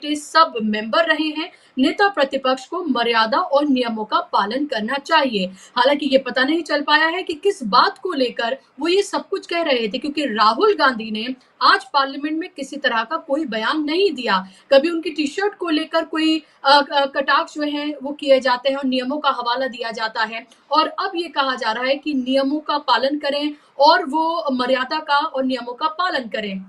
सब मेंबर रहे हैं। नेता प्रतिपक्ष को मर्यादा और नियमों का पालन करना चाहिए। हालांकि ये पता नहीं चल पाया है कि किस बात को लेकर वो ये सब कुछ कह रहे थे, क्योंकि राहुल गांधी ने आज पार्लियामेंट में किसी तरह का कोई बयान नहीं दिया। कभी उनकी टी शर्ट को लेकर कोई कटाक्ष जो है वो किए जाते हैं और नियमों का हवाला दिया जाता है, और अब ये कहा जा रहा है कि नियमों का पालन करें और वो मर्यादा का और नियमों का पालन करें।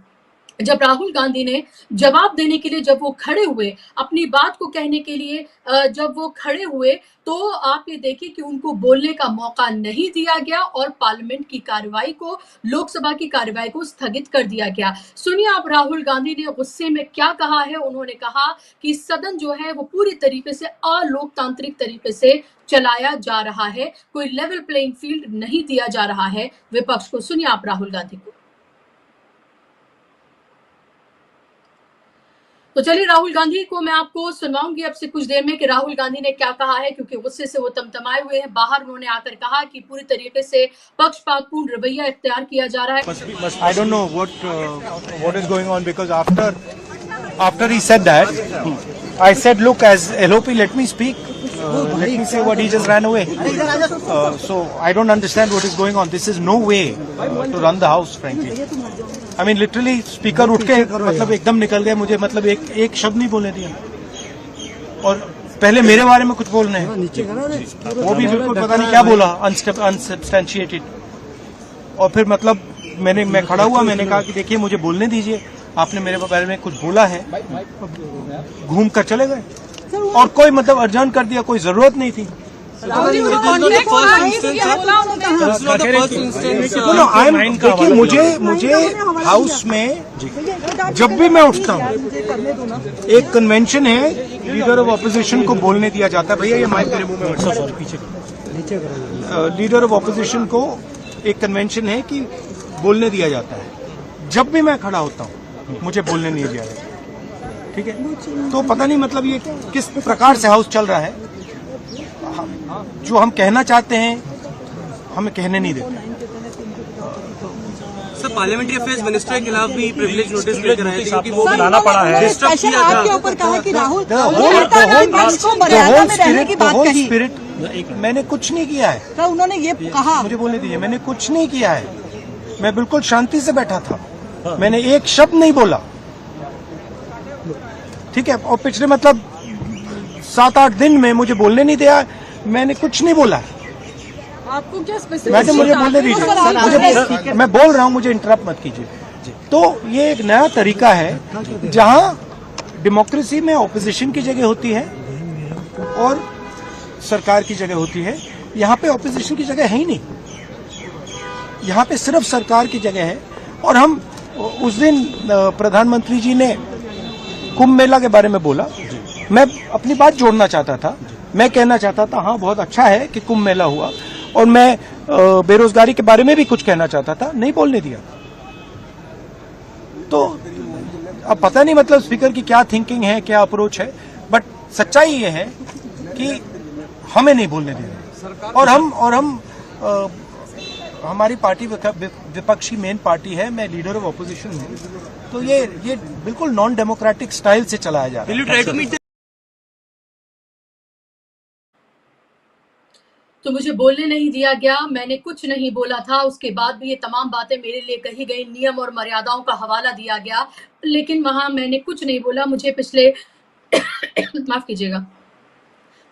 जब राहुल गांधी ने जवाब देने के लिए जब वो खड़े हुए, अपनी बात को कहने के लिए जब वो खड़े हुए, तो आप ये देखिए कि उनको बोलने का मौका नहीं दिया गया और पार्लियामेंट की कार्रवाई को, लोकसभा की कार्रवाई को स्थगित कर दिया गया। सुनिए आप राहुल गांधी ने गुस्से में क्या कहा है। उन्होंने कहा कि सदन जो है वो पूरी तरीके से अलोकतांत्रिक तरीके से चलाया जा रहा है, कोई लेवल प्लेइंग फील्ड नहीं दिया जा रहा है विपक्ष को। सुनिए आप राहुल गांधी को। तो चलिए राहुल गांधी को मैं आपको सुनवाऊंगी अब से कुछ देर में कि राहुल गांधी ने क्या कहा है, क्योंकि गुस्से से वो तमतमाए हुए हैं। बाहर उन्होंने आकर कहा कि पूरी तरीके से पक्षपातपूर्ण रवैया इख्तियार किया जा रहा है। I don't know what is going on, because after he said that, I said, look, as LOP, let me speak. Let me say what he just ran away. So I don't understand what is going on. This is no way to run the house, frankly. I mean, literally, speaker उठ के मतलब एकदम निकल गए, मुझे मतलब एक शब्द नहीं बोलने दिया, और पहले मेरे बारे में कुछ बोलने हैं, वो भी बिल्कुल पता नहीं क्या बोला, अनसब्सटेंशिएटेड। और फिर मतलब मैं खड़ा हुआ, मैंने कहा कि देखिए मुझे बोलने दीजिए, आपने मेरे बारे में कुछ बोला है, घूम कर चले गए, और कोई मतलब अर्जन कर दिया, कोई जरूरत नहीं थी। देखिए मुझे हाउस में जब भी मैं उठता हूँ, एक कन्वेंशन है, लीडर ऑफ ऑपोजिशन को बोलने दिया जाता है। भैया ये माइक मेरे मुंह में पीछे। लीडर ऑफ ऑपोजिशन को एक कन्वेंशन है कि बोलने दिया जाता है। जब भी मैं खड़ा होता हूँ मुझे बोलने नहीं दिया जाता, ठीक है। तो पता नहीं मतलब ये किस प्रकार से हाउस चल रहा है, जो हम कहना चाहते हैं हमें कहने नहीं देते। सर, पार्लियामेंट्री अफेयर्स मिनिस्टर के खिलाफ भी प्रिविलेज नोटिस लेकर आए थे, क्योंकि वो बनाना पड़ा है। डिस्टर्ब किया था। आपके ऊपर कहा कि राहुल स्पिरिट, मैंने कुछ नहीं किया है सर, उन्होंने ये कहा, मुझे बोलने दीजिए, मैंने कुछ नहीं किया है। मैं बिल्कुल शांति से बैठा था, मैंने एक शब्द नहीं बोला, ठीक है। और पिछले मतलब 7-8 दिन में मुझे बोलने नहीं दिया, मैंने कुछ नहीं बोला। आपको क्या स्पेसिफिक, वैसे मुझे बोलने दीजिए, मैं बोल रहा हूं, मुझे इंटरप्ट मत कीजिए। तो ये एक नया तरीका है जहां डेमोक्रेसी में ऑपोजिशन की जगह होती है और सरकार की जगह होती है। यहाँ पे ऑपोजिशन की जगह है ही नहीं, यहाँ पे सिर्फ सरकार की जगह है। और हम उस दिन प्रधानमंत्री जी ने कुंभ मेला के बारे में बोला, मैं अपनी बात जोड़ना चाहता था, मैं कहना चाहता था हाँ बहुत अच्छा है कि कुंभ मेला हुआ, और मैं बेरोजगारी के बारे में भी कुछ कहना चाहता था, नहीं बोलने दिया। तो अब पता नहीं मतलब स्पीकर की क्या थिंकिंग है, क्या अप्रोच है, बट सच्चाई ये है कि हमें नहीं बोलने दिया। और हम हमारी पार्टी विपक्षी मेन पार्टी है, मैं लीडर ऑफ ऑपोजिशन हूँ, तो ये बिल्कुल नॉन डेमोक्रेटिक स्टाइल से चलाया जा रहा है। तो मुझे बोलने नहीं दिया गया, मैंने कुछ नहीं बोला था, उसके बाद भी ये तमाम बातें मेरे लिए कही गई, नियम और मर्यादाओं का हवाला दिया गया, लेकिन वहां मैंने कुछ नहीं बोला। मुझे पिछले माफ कीजिएगा,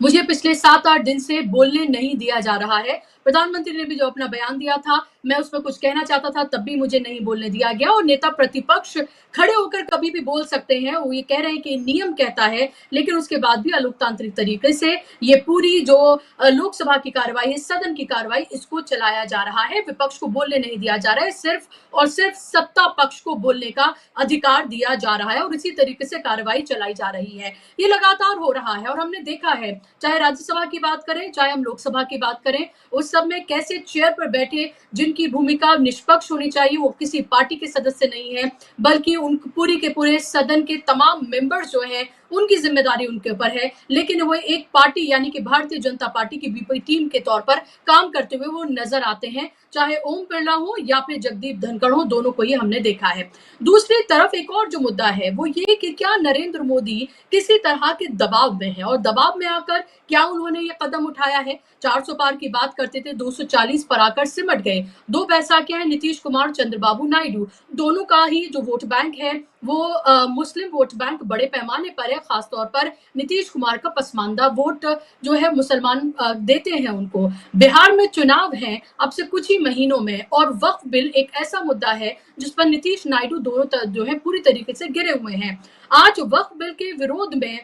मुझे पिछले 7-8 दिन से बोलने नहीं दिया जा रहा है। प्रधानमंत्री ने भी जो अपना बयान दिया था, मैं उसमें कुछ कहना चाहता था, तब भी मुझे नहीं बोलने दिया गया। और नेता प्रतिपक्ष खड़े होकर कभी भी बोल सकते हैं, वो ये कह रहे हैं कि नियम कहता है, लेकिन उसके बाद भी अलोकतांत्रिक तरीके से ये पूरी जो लोकसभा की कार्रवाई है, सदन की कार्रवाई, इसको चलाया जा रहा है। विपक्ष को बोलने नहीं दिया जा रहा है, सिर्फ और सिर्फ सत्ता पक्ष को बोलने का अधिकार दिया जा रहा है, और इसी तरीके से कार्रवाई चलाई जा रही है। ये लगातार हो रहा है, और हमने देखा है, चाहे राज्यसभा की बात करें, चाहे हम लोकसभा की बात करें, उस सब में कैसे चेयर पर बैठे जिनकी भूमिका निष्पक्ष होनी चाहिए, वो किसी पार्टी के सदस्य नहीं है, बल्कि उन पूरी के पूरे सदन के तमाम मेंबर्स जो हैं उनकी जिम्मेदारी उनके ऊपर है, लेकिन वो एक पार्टी यानी कि भारतीय जनता पार्टी की बीपी टीम के तौर पर काम करते हुए वो नजर आते हैं, चाहे ओम बिरला हो या फिर जगदीप धनखड़ हो, दोनों को ही हमने देखा है। दूसरी तरफ एक और जो मुद्दा है वो ये कि क्या नरेंद्र मोदी किसी तरह के दबाव में है, और दबाव में आकर क्या उन्होंने ये कदम उठाया है? 400 पार की बात करते थे, 240 पर आकर सिमट गए। दो बैसाखियां हैं, नीतीश कुमार, चंद्रबाबू नायडू, दोनों का ही जो वोट बैंक है वो मुस्लिम वोट बैंक बड़े पैमाने पर है। खासतौर पर नीतीश कुमार का पसमानदा वोट जो है मुसलमान देते हैं उनको। बिहार में चुनाव है अब से कुछ ही महीनों में, और वक्फ बिल एक ऐसा मुद्दा है जिस पर नीतीश नायडू दोनों जो है पूरी तरीके से गिरे हुए हैं। आज वक्फ बिल के विरोध में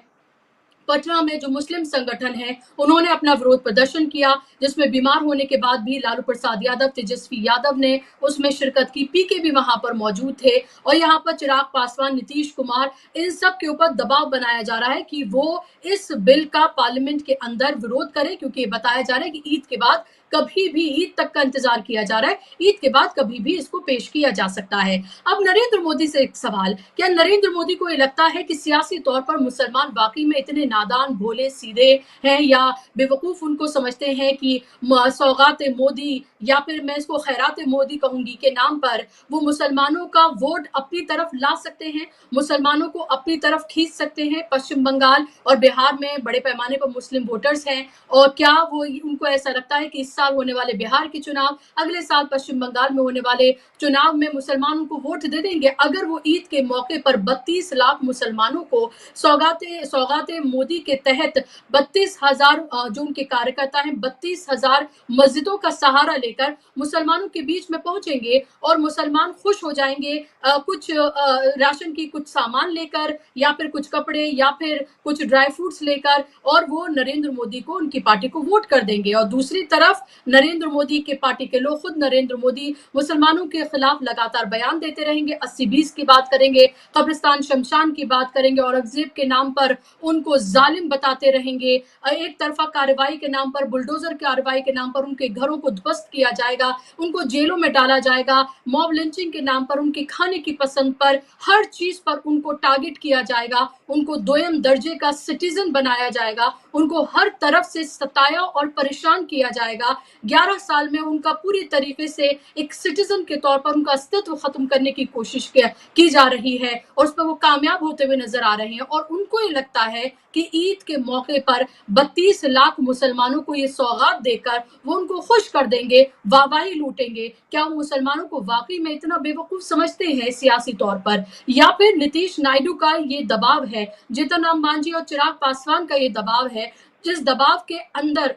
पटना में जो मुस्लिम संगठन है उन्होंने अपना विरोध प्रदर्शन किया, जिसमें बीमार होने के बाद भी लालू प्रसाद यादव, तेजस्वी यादव ने उसमें शिरकत की। पीके भी वहां पर मौजूद थे, और यहाँ पर चिराग पासवान, नीतीश कुमार, इन सब के ऊपर दबाव बनाया जा रहा है कि वो इस बिल का पार्लियामेंट के अंदर विरोध करें, क्योंकि ये बताया जा रहा है कि ईद के बाद कभी भी, ईद तक का इंतजार किया जा रहा है, ईद के बाद कभी भी इसको पेश किया जा सकता है। अब नरेंद्र मोदी से एक सवाल, क्या नरेंद्र मोदी को ये लगता है कि सियासी तौर पर मुसलमान वाकई में इतने नादान, भोले, सीधे हैं, या बेवकूफ उनको समझते हैं कि सौगात मोदी या फिर मैं इसको खैरात मोदी कहूंगी के नाम पर वो मुसलमानों का वोट अपनी तरफ ला सकते हैं, मुसलमानों को अपनी तरफ खींच सकते हैं? पश्चिम बंगाल और बिहार में बड़े पैमाने पर मुस्लिम वोटर्स हैं, और क्या वो उनको ऐसा लगता है कि इस साल होने वाले बिहार के चुनाव, अगले साल पश्चिम बंगाल में होने वाले चुनाव में मुसलमानों को वोट दे देंगे? अगर वो ईद के मौके पर 32 लाख मुसलमानों को सौगाते मोदी के तहत 32,000 जो उनके कार्यकर्ता हैं, 32,000 मस्जिदों का सहारा लेकर मुसलमानों के बीच में पहुंचेंगे और मुसलमान खुश हो जाएंगे, कुछ राशन की कुछ सामान लेकर, या फिर कुछ कपड़े, या फिर कुछ ड्राई फ्रूट्स लेकर, और वो नरेंद्र मोदी को, उनकी पार्टी को वोट कर देंगे। और दूसरी तरफ नरेंद्र मोदी के पार्टी के लोग, खुद नरेंद्र मोदी मुसलमानों के खिलाफ लगातार बयान देते रहेंगे, 80-20 की बात करेंगे, कब्रिस्तान शमशान की बात करेंगे, औरंगजेब के नाम पर उनको जालिम बताते रहेंगे, एक तरफा कार्रवाई के नाम पर, बुलडोजर कार्रवाई के नाम पर उनके घरों को ध्वस्त किया जाएगा, उनको जेलों में डाला जाएगा, मॉब लिंचिंग के नाम पर, उनके खाने की पसंद पर, हर चीज पर उनको टारगेट किया जाएगा, उनको दोयम दर्जे का सिटीजन बनाया जाएगा, उनको हर तरफ से सताया और परेशान किया जाएगा। 11 साल में उनका पूरी तरीके से एक सिटीजन के तौर पर उनका अस्तित्व खत्म करने की कोशिश की जा रही है, और उस पर वो कामयाब होते हुए नजर आ रहे हैं। और उनको ये लगता है कि ईद के मौके पर 32 लाख मुसलमानों को ये सौगात देकर वो उनको खुश कर देंगे, वाहवाही लूटेंगे। क्या वो मुसलमानों को वाकई में इतना बेवकूफ समझते हैं सियासी तौर पर, या फिर नीतीश नायडू का ये दबाव है, जीतन राम मांझी और चिराग पासवान का ये दबाव है, जिस दबाव के अंदर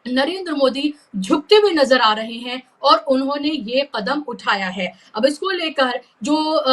नरेंद्र मोदी झुकते हुए नजर आ रहे हैं और उन्होंने ये कदम उठाया है? अब इसको लेकर जो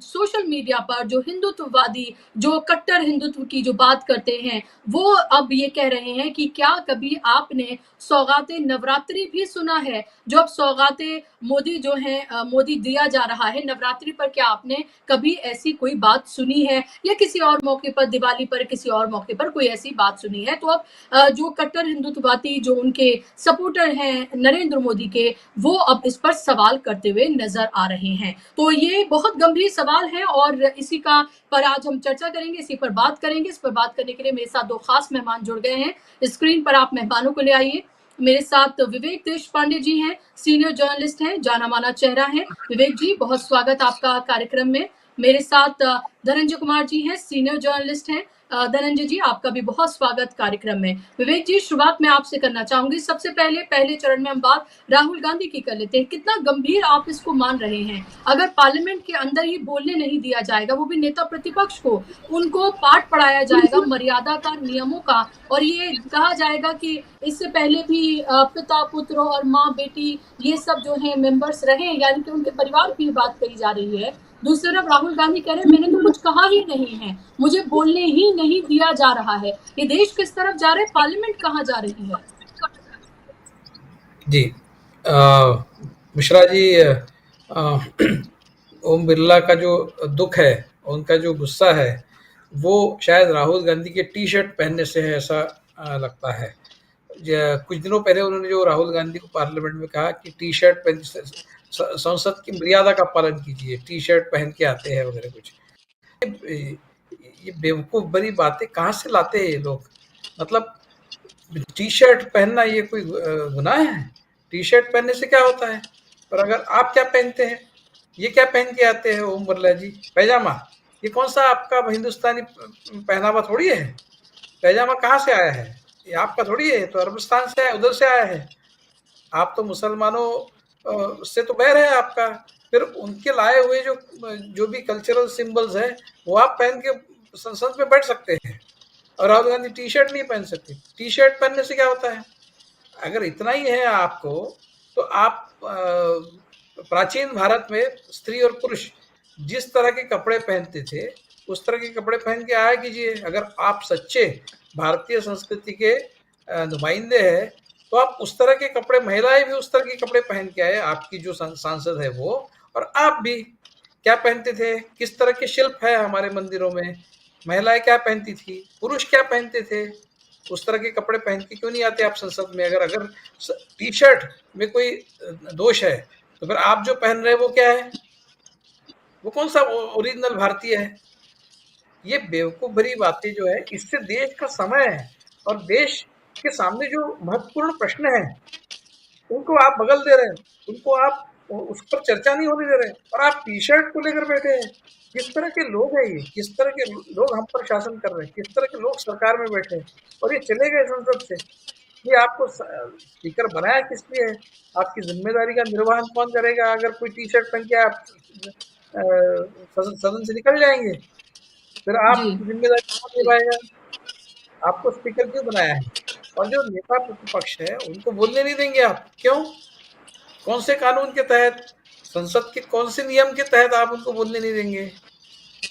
सोशल मीडिया पर जो हिंदुत्ववादी, जो कट्टर हिंदुत्व की जो बात करते हैं, वो अब ये कह रहे हैं कि क्या कभी आपने सौगाते नवरात्रि भी सुना है? जो अब सौगाते मोदी जो है, मोदी दिया जा रहा है नवरात्रि पर, क्या आपने कभी ऐसी कोई बात सुनी है, या किसी और मौके पर, दिवाली पर, किसी और मौके पर कोई ऐसी बात सुनी है? तो अब जो कट्टर हिंदुत्ववादी, जो उनके सपोर्टर हैं नरेंद्र मोदी के, वो अब इस पर सवाल करते हुए नजर आ रहे हैं। तो ये बहुत गंभीर सवाल है, और इसी का पर आज हम चर्चा करेंगे, इसी पर बात करेंगे। इस पर बात करने के लिए मेरे साथ दो खास मेहमान जुड़ गए हैं। स्क्रीन पर आप मेहमानों को ले आइए। मेरे साथ विवेक देशपांडे जी हैं, सीनियर जर्नलिस्ट हैं, जाना माना चेहरा है। विवेक जी, बहुत स्वागत आपका कार्यक्रम में। मेरे साथ धनंजय कुमार जी हैं, सीनियर जर्नलिस्ट हैं। धनंजय जी, आपका भी बहुत स्वागत कार्यक्रम में। विवेक जी, शुरुआत मैं आपसे करना चाहूंगी। सबसे पहले चरण में हम बात राहुल गांधी की कर लेते हैं। कितना गंभीर आप इसको मान रहे हैं? अगर पार्लियामेंट के अंदर ही बोलने नहीं दिया जाएगा, वो भी नेता प्रतिपक्ष को, उनको पाठ पढ़ाया जाएगा मर्यादा का, नियमों का, और ये कहा जाएगा कि इससे पहले भी पिता पुत्र और माँ बेटी ये सब जो है मेंबर्स रहे, यानी कि उनके परिवार की बात कही जा रही है। दूसरी तरफ राहुल गांधी कह रहे हैं मैंने तो कुछ कहा ही नहीं है, मुझे बोलने ही नहीं दिया जा रहा है। ये देश किस तरफ जा रहा है? पार्लियामेंट कहाँ जा रही है? जी, मिश्रा जी, ओम बिरला का जो दुख है, उनका जो गुस्सा है, वो शायद राहुल गांधी के टी शर्ट पहनने से है, ऐसा लगता है। कुछ दिनों पहले उन्होंने जो राहुल गांधी को पार्लियामेंट में कहा कि टी शर्ट पहन, संसद की मर्यादा का पालन कीजिए, टी शर्ट पहन के आते हैं वगैरह कुछ, ये बेवकूफ बड़ी बातें कहाँ से लाते हैं ये लोग। मतलब टी शर्ट पहनना ये कोई गुनाह है? टी शर्ट पहनने से क्या होता है? पर अगर आप क्या पहनते हैं, ये क्या पहन के आते हैं ओम बिरला जी? पैजामा। ये कौन सा आपका हिंदुस्तानी पहनावा थोड़ी है। पैजामा कहाँ से आया है? ये आपका थोड़ी है, तो अरबस्तान से आया, उधर से आया है। आप तो मुसलमानों से तो बैर है आपका। फिर उनके लाए हुए जो भी कल्चरल सिंबल्स है वो आप पहन के संसद में बैठ सकते हैं, और राहुल गांधी टी शर्ट नहीं पहन सकते। टी शर्ट पहनने से क्या होता है? अगर इतना ही है आपको, तो आप प्राचीन भारत में स्त्री और पुरुष जिस तरह के कपड़े पहनते थे उस तरह के कपड़े पहन के आया कीजिए। अगर आप सच्चे भारतीय संस्कृति के नुमाइंदे हैं तो आप उस तरह के कपड़े, महिलाएं भी उस तरह के कपड़े पहन के आए, आपकी जो सांसद है वो, और आप भी क्या पहनते थे? किस तरह के शिल्प है हमारे मंदिरों में? महिलाएं क्या पहनती थी, पुरुष क्या पहनते थे? उस तरह के कपड़े पहन के क्यों नहीं आते आप संसद में? अगर टी शर्ट में कोई दोष है तो फिर आप जो पहन रहे हैं वो क्या है? वो कौन सा ओरिजिनल भारतीय है? ये बेवकूफ भरी बातें जो है, इससे देश का समय है और देश के सामने जो महत्वपूर्ण प्रश्न है उनको आप बगल दे रहे हैं, उनको आप उस पर चर्चा नहीं होने दे रहे, और आप टी शर्ट को लेकर बैठे हैं। किस तरह के लोग हैं ये? किस तरह के लोग हम पर शासन कर रहे हैं? किस तरह के लोग सरकार में बैठे हैं और ये चले गए संसद से? ये आपको स्पीकर बनाया किस लिए है? आपकी जिम्मेदारी का निर्वहन कौन करेगा? अगर कोई टी शर्ट पहन के आप सदन से निकल जाएंगे, फिर आप जी जिम्मेदारी कौन निभाएगा? आपको स्पीकर क्यों बनाया है? और जो नेता प्रतिपक्ष है उनको बोलने नहीं देंगे आप, क्यों? कौन से कानून के तहत, संसद के कौन से नियम के तहत आप उनको बोलने नहीं देंगे?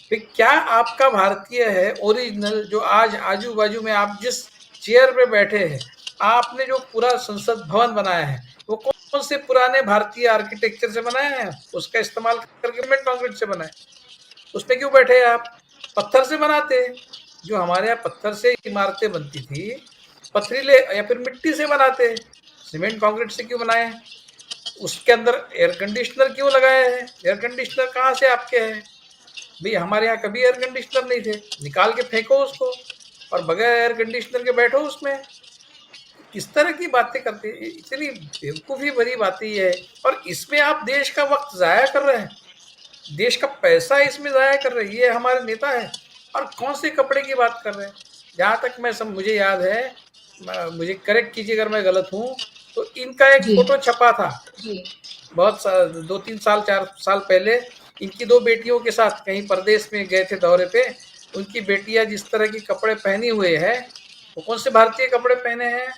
फिर क्या आपका भारतीय है ओरिजिनल, जो आज आजू बाजू में आप जिस चेयर पे बैठे हैं, आपने जो पूरा संसद भवन बनाया है वो कौन से पुराने भारतीय आर्किटेक्चर से बनाया है? उसका इस्तेमाल करके सीमेंट कंक्रीट से बनाए, उसमें क्यों बैठे हैं आप? पत्थर से बनाते। जो हमारे यहाँ पत्थर से इमारतें बनती थी, पथरीले या फिर मिट्टी से बनाते, सीमेंट कंक्रीट से क्यों बनाए? उसके अंदर एयर कंडीशनर क्यों लगाए हैं? एयर कंडीशनर कहाँ से आपके हैं भाई? हमारे यहाँ कभी एयर कंडीशनर नहीं थे, निकाल के फेंको उसको और बगैर एयर कंडीशनर के बैठो उसमें। किस तरह की बातें करते हैं, इतनी बेवकूफ़ी भरी बातें ये है। और इसमें आप देश का वक्त ज़ाया कर रहे हैं, देश का पैसा इसमें ज़ाया कर रहे हैं। ये हमारे नेता है और कौन से कपड़े की बात कर रहे हैं? जहाँ तक मैं मुझे याद है, मुझे करेक्ट कीजिए अगर मैं गलत हूँ, तो इनका एक जी फोटो छपा था जी बहुत 2-3 साल 4 साल पहले। इनकी 2 बेटियों के साथ कहीं परदेश में गए थे दौरे पे। उनकी बेटियां जिस तरह के कपड़े पहने हुए हैं, वो कौन से भारतीय कपड़े पहने हैं?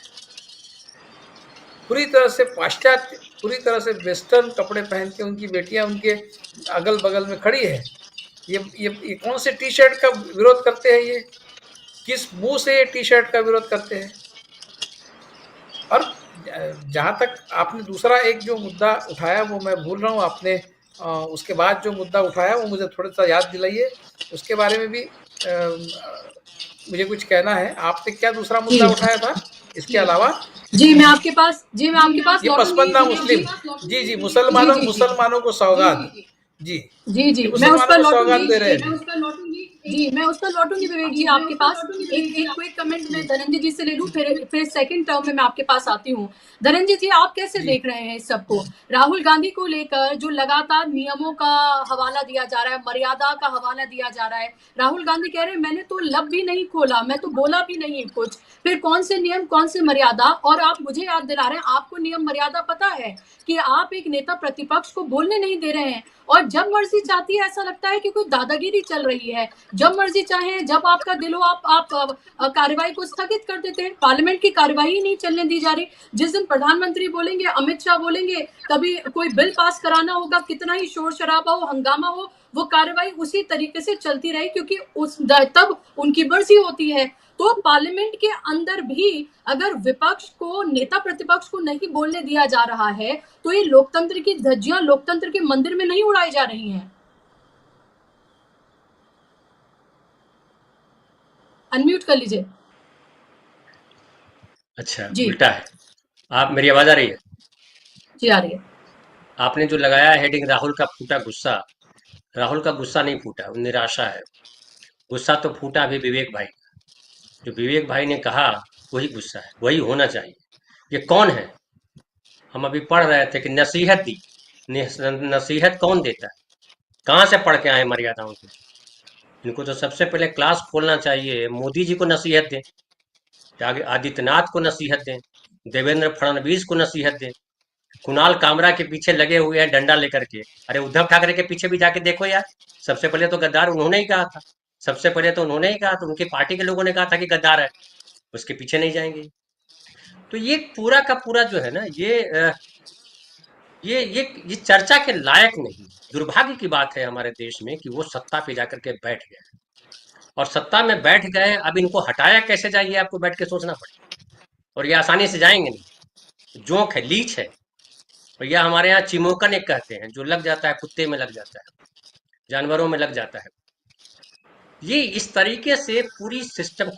पूरी तरह से पाश्चात्य, पूरी तरह से वेस्टर्न कपड़े पहन के उनकी बेटियां उनके अगल बगल में खड़ी है। ये कौन से टी शर्ट का विरोध करते हैं? ये किस मुंह से ये टी शर्ट का विरोध करते हैं? और जहाँ तक आपने दूसरा एक जो मुद्दा उठाया वो मैं भूल रहा हूँ, आपने उसके बाद जो मुद्दा उठाया वो मुझे थोड़ा सा याद दिलाइए, उसके बारे में भी मुझे कुछ कहना है। आपने क्या दूसरा मुद्दा जी उठाया था इसके अलावा? जी मैं आपके पास ये लौटूंगी पसमानदा जी मुस्लिम, जी जी मुसलमानों जी जी मुसलमानों को सौगात, जी जी जी ये मैं उस मुसलमानों पर को सौगात लौटूंगी दे रहे जी हैं। जी मैं उस पर लौटूंगी विवेक जी आपके पास। एक क्विक कमेंट मैं धनंजय जी से ले लूं, फिर सेकंड टर्म में मैं आपके पास आती हूँ। धनंजय जी आप कैसे जी देख रहे हैं इस सबको? राहुल गांधी को लेकर जो लगातार नियमों का हवाला दिया जा रहा है, मर्यादा का हवाला दिया जा रहा है। राहुल गांधी कह रहे हैं मैंने तो लब भी नहीं खोला, मैं तो बोला भी नहीं कुछ। फिर कौन से नियम, कौन से मर्यादा? और आप मुझे याद दिला रहे हैं आपको नियम मर्यादा पता है कि आप एक नेता प्रतिपक्ष को बोलने नहीं दे रहे हैं, और जब मर्जी चाहती है ऐसा लगता है कि कोई दादागिरी चल रही है। जब मर्जी चाहे, जब आपका दिल हो, आप कार्यवाही को स्थगित कर देते हैं। पार्लियामेंट की कार्यवाही नहीं चलने दी जा रही। जिस दिन प्रधानमंत्री बोलेंगे, अमित शाह बोलेंगे, कभी कोई बिल पास कराना होगा, कितना ही शोर शराबा हो, हंगामा हो, वो कार्यवाही उसी तरीके से चलती रही, क्योंकि तब उनकी मर्जी होती है। तो पार्लियामेंट के अंदर भी अगर विपक्ष को, नेता प्रतिपक्ष को नहीं बोलने दिया जा रहा है, तो ये लोकतंत्र की धज्जियां लोकतंत्र के मंदिर में नहीं उड़ाई जा रही हैं। अनम्यूट कर लीजिए। अच्छा, जी उल्टा है। आप, मेरी आवाज आ रही है? जी आ रही है। आपने जो लगाया हेडिंग, राहुल का फूटा गुस्सा, राहुल का गुस्सा नहीं फूटा, वो निराशा है। गुस्सा तो फूटा अभी विवेक भाई। जो विवेक भाई ने कहा वही गुस्सा है, वही होना चाहिए। ये कौन है? हम अभी पढ़ रहे थे कि नसीहत दी। नसीहत कौन देता है? कहाँ से पढ़ के आए मर्यादाओं की? इनको तो सबसे पहले क्लास खोलना चाहिए, मोदी जी को नसीहत दें, आगे आदित्यनाथ को नसीहत दें, देवेंद्र फडणवीस को नसीहत दें, कुणाल कामरा के पीछे लगे हुए हैं डंडा लेकर के। अरे उद्धव ठाकरे के पीछे भी जाके देखो यार, सबसे पहले तो गद्दार उन्होंने ही कहा था। सबसे पहले तो उन्होंने ही कहा था, उनकी पार्टी के लोगों ने कहा था कि गद्दार है, उसके पीछे नहीं जाएंगे। तो ये पूरा का पूरा जो है ना, ये चर्चा के लायक नहीं। दुर्भाग्य की बात है हमारे देश में कि वो सत्ता पे जाकर के बैठ गए, और सत्ता में बैठ गए। अब इनको हटाया कैसे जाए, ये आपको बैठ के सोचना पड़ेगा, और ये आसानी से जाएंगे नहीं। जोंक है, लीच है, और यह हमारे यहाँ चिमोकन एक कहते हैं, जो लग जाता है कुत्ते में लग जाता है, जानवरों में लग जाता है। ये इस तरीके से पूरे सिस्टम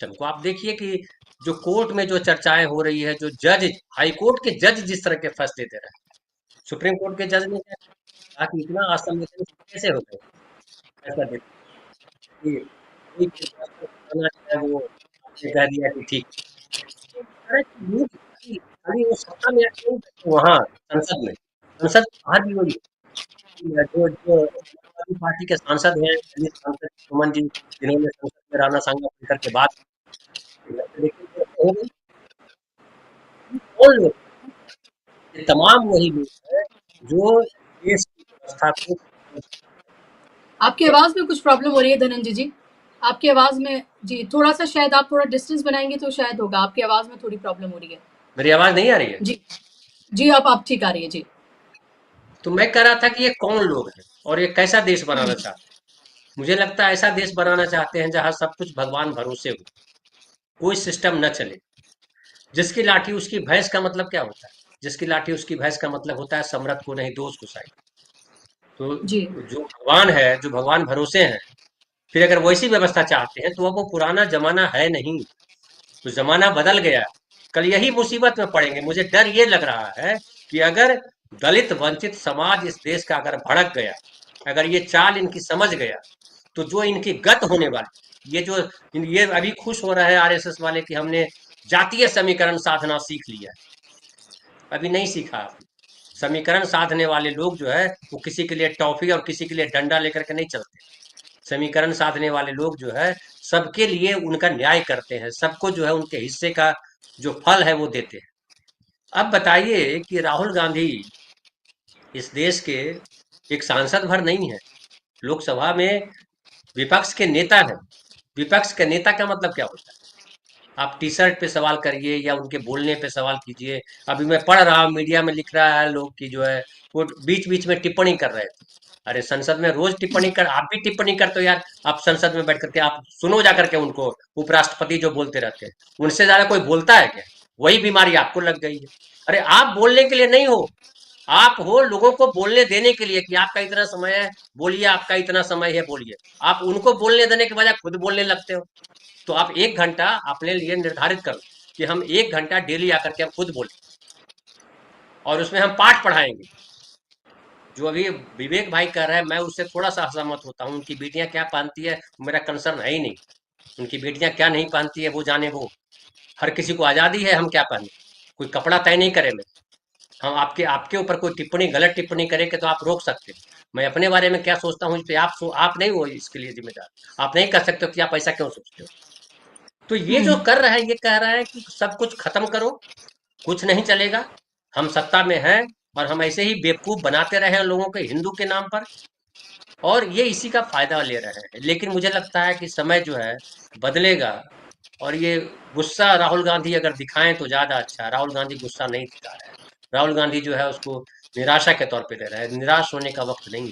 को आप देखिए कि जो कोर्ट में जो चर्चाएं हो रही है, जो जज, हाई कोर्ट के जज जिस तरह के फैसले दे रहे हैं, सुप्रीम कोर्ट के जज ने कहा कि इतना असंवेदनशील कैसे होते हैं, ऐसा देखिए कि कोई के फैसला करना चाहे वो आपने कह दिया कि ठीक। अरे ये खाली वो सत्ता में आके नहीं बैठे वहाँ संसद में, संसद बाहर भी वही है। जो जो समाजवादी पार्टी के सांसद हैं, दलित सांसद सुमन जी, जिन्होंने संसद में राणा सांगा पत्थर के बाद, लेकिन वो कहोगे कौन लोग, ये तमाम वही लोग हैं जो देश की व्यवस्था को। आपकी आवाज में कुछ प्रॉब्लम हो रही है धनंजय जी, आपकी आवाज में जी थोड़ा सा, शायद आप थोड़ा डिस्टेंस बनाएंगे तो शायद होगा। आपकी आवाज में थोड़ी प्रॉब्लम हो रही है। मेरी आवाज नहीं आ रही है? जी जी, आप ठीक आ रही है जी। तो मैं कह रहा था कि ये कौन लोग हैं और ये कैसा देश बनाना चाहते हैं। मुझे लगता है ऐसा देश बनाना चाहते हैं जहां सब कुछ भगवान भरोसे हो, कोई सिस्टम न चले। जिसकी लाठी उसकी भैंस का मतलब क्या होता है? जिसकी लाठी उसकी भैंस का मतलब होता है समरथ को नहीं दोष को साई। तो जी जो भगवान है, जो भगवान भरोसे हैं, फिर अगर वैसी व्यवस्था चाहते हैं तो अब वो पुराना जमाना है नहीं, तो जमाना बदल गया है। कल यही मुसीबत में पड़ेंगे। मुझे डर ये लग रहा है कि अगर दलित वंचित समाज इस देश का अगर भड़क गया, अगर ये चाल इनकी समझ गया, तो जो इनकी गत होने वाली, ये अभी खुश हो रहे हैं आरएसएस वाले कि हमने जातीय समीकरण साधना सीख लिया है। अभी नहीं सीखा आपने। समीकरण साधने वाले लोग जो है वो किसी के लिए टॉफी और किसी के लिए डंडा लेकर के नहीं चलते। समीकरण साधने वाले लोग जो है सबके लिए उनका न्याय करते हैं, सबको जो है उनके हिस्से का जो फल है वो देते हैं। अब बताइए कि राहुल गांधी इस देश के एक सांसद भर नहीं है, लोकसभा में विपक्ष के नेता हैं। विपक्ष के नेता का मतलब क्या होता है? आप टी शर्ट पे सवाल करिए या उनके बोलने पे सवाल कीजिए। अभी मैं पढ़ रहा हूँ, मीडिया में लिख रहा है लोग की जो है वो बीच बीच में टिप्पणी कर रहे थे। अरे संसद में रोज टिप्पणी कर, आप भी टिप्पणी करते हो यार। आप संसद में बैठ करके आप सुनो जा करके उनको, उपराष्ट्रपति जो बोलते रहते हैं, उनसे ज्यादा कोई बोलता है क्या? वही बीमारी आपको लग गई है। अरे आप बोलने के लिए नहीं हो, आप हो लोगों को बोलने देने के लिए कि आपका इतना समय है बोलिए, आपका इतना समय है बोलिए। आप उनको बोलने देने के बजाय खुद बोलने लगते हो। तो आप 1 घंटा अपने लिए निर्धारित करो कि हम 1 घंटा डेली आकर के हम खुद बोलें, और उसमें हम पाठ पढ़ाएंगे। जो अभी विवेक भाई कह रहे हैं, मैं उससे थोड़ा सा असहमत होता हूँ। उनकी बेटियां क्या पहनती है मेरा कंसर्न है ही नहीं। उनकी बेटियां क्या नहीं पहनती है वो जाने वो। हर किसी को आज़ादी है हम क्या पहने, कोई कपड़ा तय नहीं करे। मैं हम आपके ऊपर कोई टिप्पणी, गलत टिप्पणी करेंगे तो आप रोक सकते हैं। मैं अपने बारे में क्या सोचता हूँ इस पे आप नहीं हो इसके लिए जिम्मेदार। आप नहीं कर सकते हो कि आप ऐसा क्यों सोचते हो। तो ये जो कर रहा है, ये कह रहा है कि सब कुछ खत्म करो, कुछ नहीं चलेगा, हम सत्ता में हैं और हम ऐसे ही बेवकूफ बनाते रहे हैं लोगों को हिंदू के नाम पर, और ये इसी का फायदा ले रहे हैं। लेकिन मुझे लगता है कि समय जो है बदलेगा, और ये गुस्सा राहुल गांधी अगर दिखाएं तो ज्यादा अच्छा है। राहुल गांधी गुस्सा नहीं दिखा रहे हैं। राहुल गांधी जो है उसको निराशा के तौर पे ले रहे हैं। निराश होने का वक्त नहीं,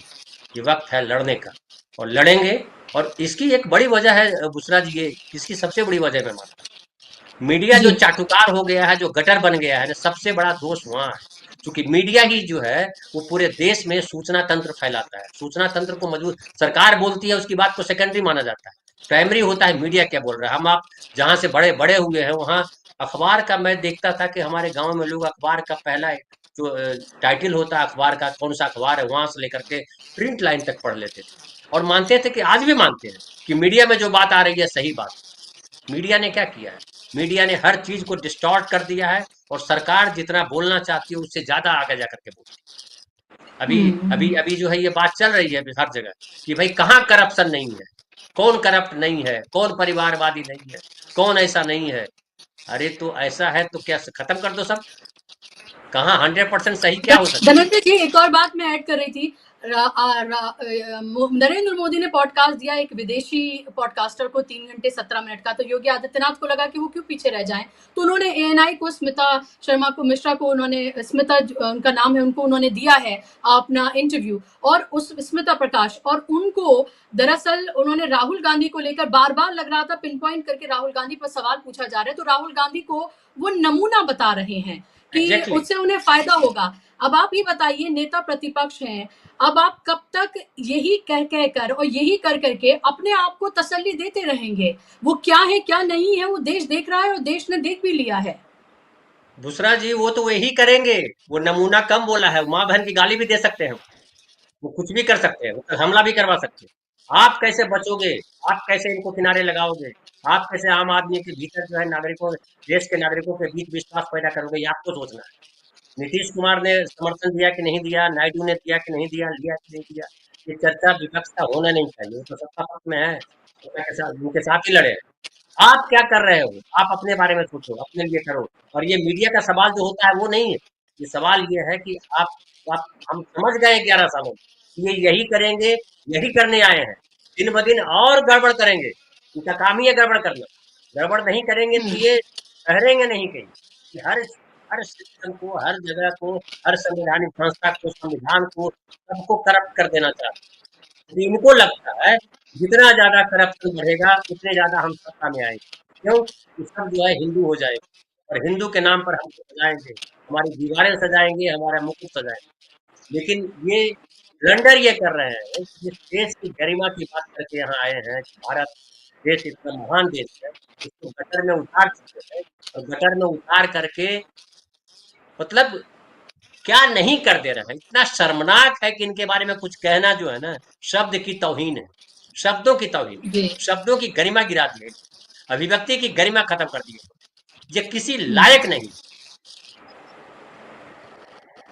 ये वक्त है लड़ने का, और लड़ेंगे। और इसकी एक बड़ी वजह है बुसरा जी, ये इसकी सबसे बड़ी वजह मैं मानता हूँ, मीडिया जो जी चाटुकार हो गया है, जो गटर बन गया है ना, सबसे बड़ा दोष वहाँ है। क्योंकि मीडिया ही जो है वो पूरे देश में सूचना तंत्र फैलाता है। सूचना तंत्र को मजबूत, सरकार बोलती है उसकी बात को सेकेंडरी माना जाता है, प्राइमरी होता है मीडिया क्या बोल रहा है। हम आप जहाँ से बड़े बड़े हुए हैं वहाँ अखबार का मैं देखता था कि हमारे गांव में लोग अखबार का पहला जो टाइटल होता है अखबार का, कौन सा अखबार है, वहां से लेकर के प्रिंट लाइन तक पढ़ लेते थे। और मानते थे कि आज भी मानते हैं कि मीडिया में जो बात आ रही है सही बात। मीडिया ने क्या किया है? मीडिया ने हर चीज को डिस्टॉर्ट कर दिया है और सरकार जितना बोलना चाहती है उससे ज्यादा आगे जाकर के बोलती है। अभी अभी अभी जो है ये बात चल रही है हर जगह कि भाई कहाँ करप्शन नहीं है, कौन करप्ट नहीं है, कौन परिवारवादी नहीं है, कौन ऐसा नहीं है। अरे तो ऐसा है तो क्या खत्म कर दो सब? कहाँ 100% सही क्या हो सकता है? धनंजय जी, एक और बात मैं ऐड कर रही थी। नरेंद्र मोदी ने पॉडकास्ट दिया एक विदेशी पॉडकास्टर को 3 घंटे 17 मिनट का, तो योगी आदित्यनाथ को लगा कि वो क्यों पीछे रह जाएं, तो उन्होंने एएनआई को स्मिता शर्मा को मिश्रा को उन्होंने स्मिता उनका नाम है उनको उन्होंने दिया है अपना इंटरव्यू, और उस स्मिता प्रकाश, और उनको दरअसल उन्होंने राहुल गांधी को लेकर बार बार लग रहा था पिन पॉइंट करके राहुल गांधी पर सवाल पूछा जा रहा है, तो राहुल गांधी को वो नमूना बता रहे हैं कि Exactly. उससे उन्हें फायदा होगा। अब आप ही बताइए, नेता प्रतिपक्ष हैं, अब आप कब तक यही कह कर और यही कर करके अपने आप को तसल्ली देते रहेंगे? वो क्या है क्या नहीं है वो देश देख रहा है और देश ने देख भी लिया है। दूसरा जी वो तो वही करेंगे, वो नमूना कम बोला है, माँ बहन की गाली भी दे सकते हैं, वो कुछ भी कर सकते हैं, वो हमला भी करवा सकते हैं। आप कैसे बचोगे? आप कैसे इनको किनारे लगाओगे? आप कैसे आम आदमी के भीतर जो है नागरिकों, देश के नागरिकों के बीच विश्वास पैदा करोगे? ये आपको सोचना है। नीतीश कुमार ने समर्थन दिया कि नहीं दिया, नायडू ने दिया कि नहीं दिया, लिया कि नहीं दिया, ये चर्चा विपक्ष का होना नहीं चाहिए। वो तो सत्ता पक्ष में है, उनके साथ ही लड़े। आप क्या कर रहे हो? आप अपने बारे में सोचो, अपने लिए करो। और ये मीडिया का सवाल जो होता है वो नहीं है, ये सवाल ये है कि आप हम समझ गए 11 सालों में ये यही करेंगे, यही करने आए हैं, दिन ब दिन और गड़बड़ करेंगे। इनका काम ही है गड़बड़ करना। गड़बड़ नहीं करेंगे तो ये ठहरेंगे नहीं कहीं कि हर सिस्टम को, हर जगह को, हर संवैधानिक संस्था को, संविधान को, सबको करप्ट कर देना चाहते हैं। तो इनको लगता है जितना ज्यादा करप्शन बढ़ेगा उतने ज्यादा हम सत्ता में आएंगे। क्यों? कि सब जो है हिंदू हो जाएंगे और हिंदू के नाम पर हमको सजाएंगे, हमारी दीवारें सजाएंगे, हमारा मुकुट सजाएंगे। लेकिन ये ब्लंडर ये कर रहे हैं, जिस देश की गरिमा की बात करके यहाँ आए हैं, भारत देश इतना महान देश है, इसको गटर में उतार चुके हैं और गटर में उतार करके मतलब क्या नहीं कर दे रहे हैं। इतना शर्मनाक है कि इनके बारे में कुछ कहना जो है ना, शब्द की तौहीन है, शब्दों की तौहीन, जी शब्दों की गरिमा गिरा दी है, अभिव्यक्ति की गरिमा खत्म कर दी है। ये किसी लायक नहीं।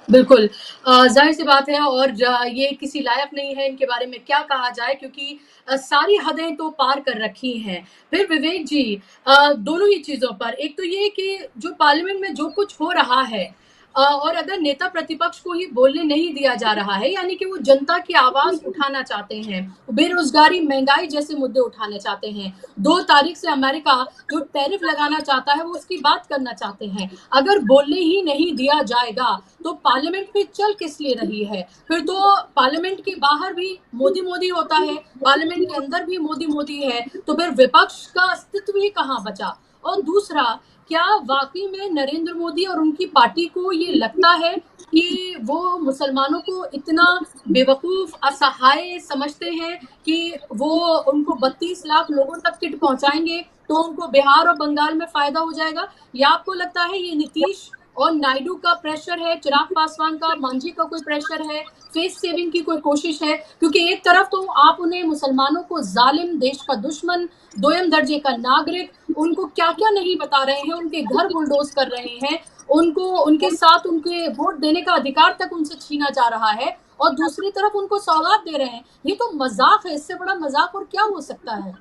बिल्कुल, जाहिर सी बात है, और ये किसी लायक नहीं है, इनके बारे में क्या कहा जाए, क्योंकि सारी हदें तो पार कर रखी हैं। फिर विवेक जी, दोनों ही चीज़ों पर, एक तो ये कि जो पार्लियामेंट में जो कुछ हो रहा है, और अगर नेता प्रतिपक्ष को ही बोलने नहीं दिया जा रहा है, यानी कि वो जनता की आवाज़ उठाना चाहते हैं, बेरोज़गारी, महँगाई जैसे मुद्दे उठाने चाहते हैं। 2 तारीख से अमेरिका जो टैरिफ लगाना चाहता है वो उसकी बात करना चाहते हैं। अगर बोलने ही नहीं दिया जाएगा तो पार्लियामेंट फिर चल किस लिए रही है? फिर तो पार्लियामेंट के बाहर भी मोदी-मोदी होता है, पार्लियामेंट के अंदर भी मोदी-मोदी है, तो फिर विपक्ष का अस्तित्व ही कहाँ बचा? और दूसरा, क्या वाक़ई में नरेंद्र मोदी और उनकी पार्टी को ये लगता है कि वो मुसलमानों को इतना बेवकूफ़, असहाय समझते हैं कि वो उनको 32 लाख लोगों तक किट पहुँचाएँगे तो उनको बिहार और बंगाल में फ़ायदा हो जाएगा? या आपको लगता है ये नीतीश और नायडू का प्रेशर है, चिराग पासवान का, मांझी का कोई प्रेशर है, फेस सेविंग की कोई कोशिश है? क्योंकि एक तरफ तो आप उन्हें मुसलमानों को जालिम, देश का दुश्मन, दोयम दर्जे का नागरिक, उनको क्या-क्या नहीं बता रहे हैं, उनके घर बुलडोज़ कर रहे हैं, उनको उनके साथ उनके वोट देने का अधिकार तक उनसे छीना जा रहा है, और दूसरी तरफ उनको सौगात दे रहे हैं। ये तो मज़ाक है, इससे बड़ा मज़ाक और क्या हो सकता है?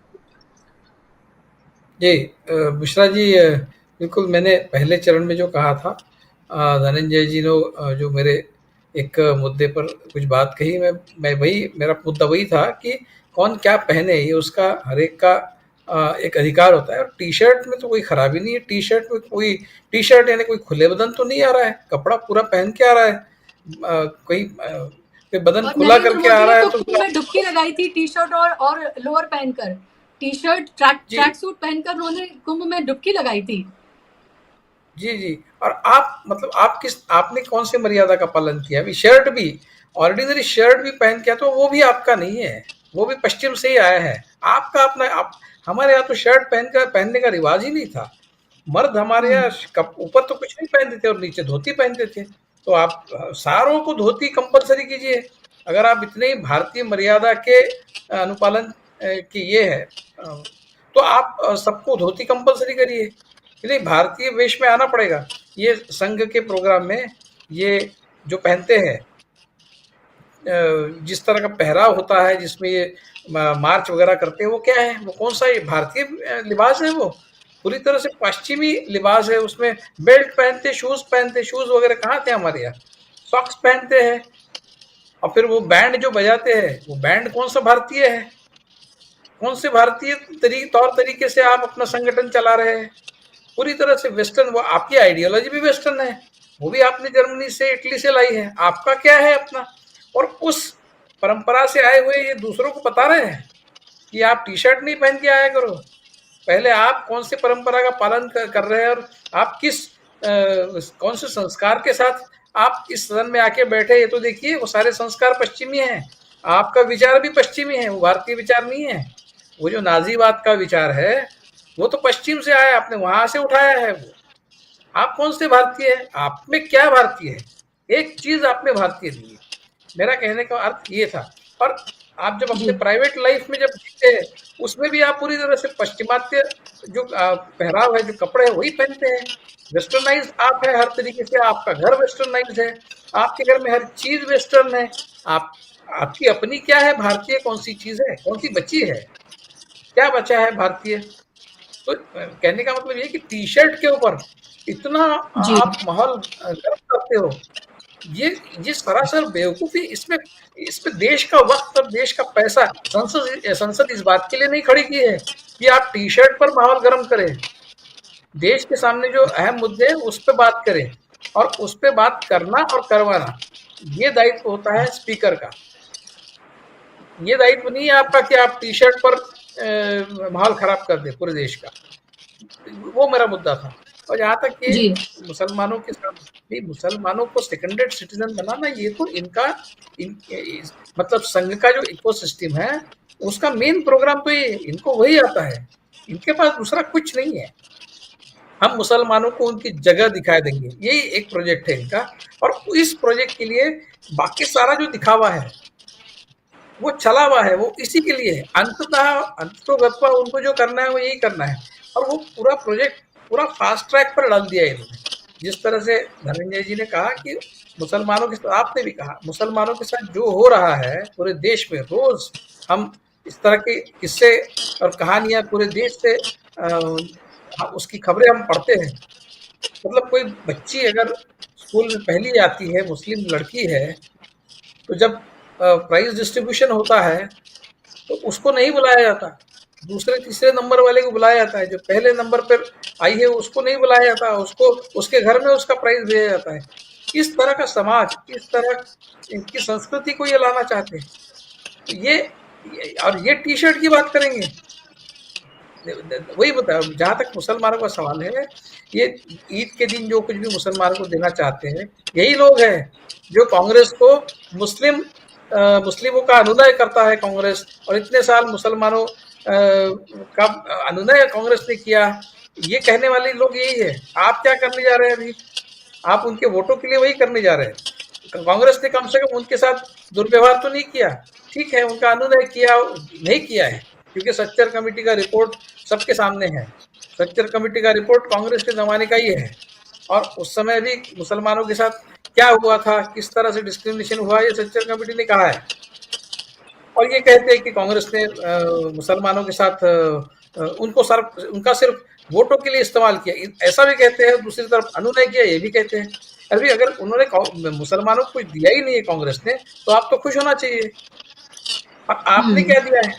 जी, मिश्रा जी, बिल्कुल मैंने पहले चरण में जो कहा था, धनंजय जी ने जो मेरे एक मुद्दे पर कुछ बात कही, मैं वही, मेरा मुद्दा वही था कि कौन क्या पहने, ये उसका हर एक का एक अधिकार होता है। और टी शर्ट में तो कोई खराबी नहीं है, टी शर्ट में कोई, टी शर्ट यानी कोई खुले बदन तो नहीं आ रहा है, कपड़ा पूरा पहन के आ रहा है, कोई बदन खुला करके आ रहा है तो कुंभ में डुबकी लगाई थी टी शर्ट और लोअर पहनकर, टी शर्ट ट्रैक सूट पहनकर उन्होंने कुंभ में डुबकी लगाई थी। जी जी। और आप मतलब आपने कौन सी मर्यादा का पालन किया? अभी शर्ट भी, ऑर्डिनरी शर्ट भी पहन के, तो वो भी आपका नहीं है, वो भी पश्चिम से ही आया है। आपका अपना, हमारे यहाँ तो शर्ट पहनने का रिवाज ही नहीं था। मर्द हमारे यहाँ ऊपर तो कुछ नहीं पहनते थे और नीचे धोती पहनते थे। तो आप सारों को धोती कंपलसरी कीजिए, अगर आप इतने ही भारतीय मर्यादा के अनुपालन की ये है, तो आप सबको धोती कंपलसरी करिए कि नहीं, भारतीय वेश में आना पड़ेगा। ये संघ के प्रोग्राम में ये जो पहनते हैं, जिस तरह का पहराव होता है, जिसमें ये मार्च वगैरह करते हैं, वो क्या है, वो कौन सा ये भारतीय लिबास है? वो पूरी तरह से पश्चिमी लिबास है। उसमें बेल्ट पहनते, शूज वगैरह कहाँ थे हमारे यहाँ? सॉक्स पहनते हैं। और फिर वो बैंड जो बजाते हैं, वो बैंड कौन सा भारतीय है? कौन से भारतीय तौर तरीके से आप अपना संगठन चला रहे हैं? पूरी तरह से वेस्टर्न। वो आपकी आइडियोलॉजी भी वेस्टर्न है, वो भी आपने जर्मनी से, इटली से लाई है। आपका क्या है अपना? और उस परंपरा से आए हुए ये दूसरों को बता रहे हैं कि आप टी शर्ट नहीं पहन के आया करो। पहले आप कौन से परंपरा का पालन कर रहे हैं, और आप किस कौन से संस्कार के साथ आप इस सदन में आके बैठे, ये तो देखिए। वो सारे संस्कार पश्चिमी हैं, आपका विचार भी पश्चिमी है, वो भारतीय विचार नहीं है। वो जो नाजीवाद का विचार है, वो तो पश्चिम से आया, आपने वहां से उठाया है। वो आप कौन से भारतीय है? आप में क्या भारतीय है? एक चीज आप में भारतीय नहीं है। मेरा कहने का अर्थ ये था। और आप जब अपने प्राइवेट लाइफ में जब जीते हैं, उसमें भी आप पूरी तरह से पश्चिमात्य जो पहराव है, जो कपड़े हैं, वही पहनते हैं। वेस्टर्नाइज आप है हर तरीके से। आपका घर वेस्टर्नाइज है, आपके घर में हर चीज वेस्टर्न है। आपकी अपनी क्या है भारतीय? कौन सी चीज है? कौन सी बची है? क्या बचा है भारतीय? तो कहने का मतलब ये कि टी शर्ट के ऊपर इतना आप माहौल गर्म करते हो, ये सरासर बेवकूफी। इसमें देश का वक्त और देश का पैसा, संसद इस बात के लिए नहीं खड़ी की है कि आप टी शर्ट पर माहौल गर्म करें। देश के सामने जो अहम मुद्दे हैं उस पर बात करें, और उस पर बात करना और करवाना, ये दायित्व होता है स्पीकर का। ये दायित्व नहीं है आपका कि आप टी शर्ट पर माहौल खराब कर दे पूरे देश का। वो मेरा मुद्दा था। और जहाँ तक कि मुसलमानों के साथ भी, मुसलमानों को सेकेंडेड सिटीजन बनाना, ये तो मतलब संघ का जो इकोसिस्टम है, उसका मेन प्रोग्राम तो ये, इनको वही आता है। इनके पास दूसरा कुछ नहीं है। हम मुसलमानों को उनकी जगह दिखा देंगे, यही एक प्रोजेक्ट है इनका। और इस प्रोजेक्ट के लिए बाकी सारा जो दिखावा है, वो चला हुआ है, वो इसी के लिए है। अंततः उनको जो करना है वो यही करना है। और वो पूरा प्रोजेक्ट पूरा फास्ट ट्रैक पर डाल दिया इन्होंने। जिस तरह से धनंजय जी ने कहा कि मुसलमानों के साथ, आपने भी कहा, मुसलमानों के साथ जो हो रहा है पूरे देश में, रोज हम इस तरह के किस्से और कहानियां पूरे देश से उसकी खबरें हम पढ़ते हैं। मतलब कोई बच्ची अगर स्कूल में पहली आती है, मुस्लिम लड़की है, तो जब प्राइज डिस्ट्रीब्यूशन होता है तो उसको नहीं बुलाया जाता, दूसरे तीसरे नंबर वाले को बुलाया जाता है। जो पहले नंबर पर आई है उसको नहीं बुलाया जाता, उसको उसके घर में उसका प्राइज दिया जाता है। इस तरह का समाज, इस तरह की संस्कृति को ये लाना चाहते हैं। तो ये टी शर्ट की बात करेंगे, वही बता। जहाँ तक मुसलमानों का सवाल है, ये ईद के दिन जो कुछ भी मुसलमानों को देना चाहते हैं, यही लोग हैं जो कांग्रेस को मुस्लिमों का अनुनय करता है कांग्रेस। और इतने साल मुसलमानों का अनुनय कांग्रेस ने किया, ये कहने वाले लोग यही है। आप क्या करने जा रहे हैं अभी? आप उनके वोटों के लिए वही करने जा रहे हैं। कांग्रेस ने कम से कम उनके साथ दुर्व्यवहार तो नहीं किया, ठीक है, उनका अनुनय किया नहीं किया है, क्योंकि सच्चर कमेटी का रिपोर्ट सबके सामने है। सच्चर कमेटी का रिपोर्ट कांग्रेस के जमाने का ही है। और उस समय भी मुसलमानों के साथ क्या हुआ था, किस तरह से डिस्क्रिमिनेशन हुआ, ये सच्चर कमेटी ने कहा है। और ये कहते हैं कि कांग्रेस ने मुसलमानों के साथ उनका सिर्फ वोटों के लिए इस्तेमाल किया, ऐसा भी कहते हैं। दूसरी तरफ अनुनय किया, ये भी कहते हैं। अभी अगर उन्होंने मुसलमानों को कुछ दिया ही नहीं है कांग्रेस ने, तो आप तो खुश होना चाहिए। और आपने क्या दिया है?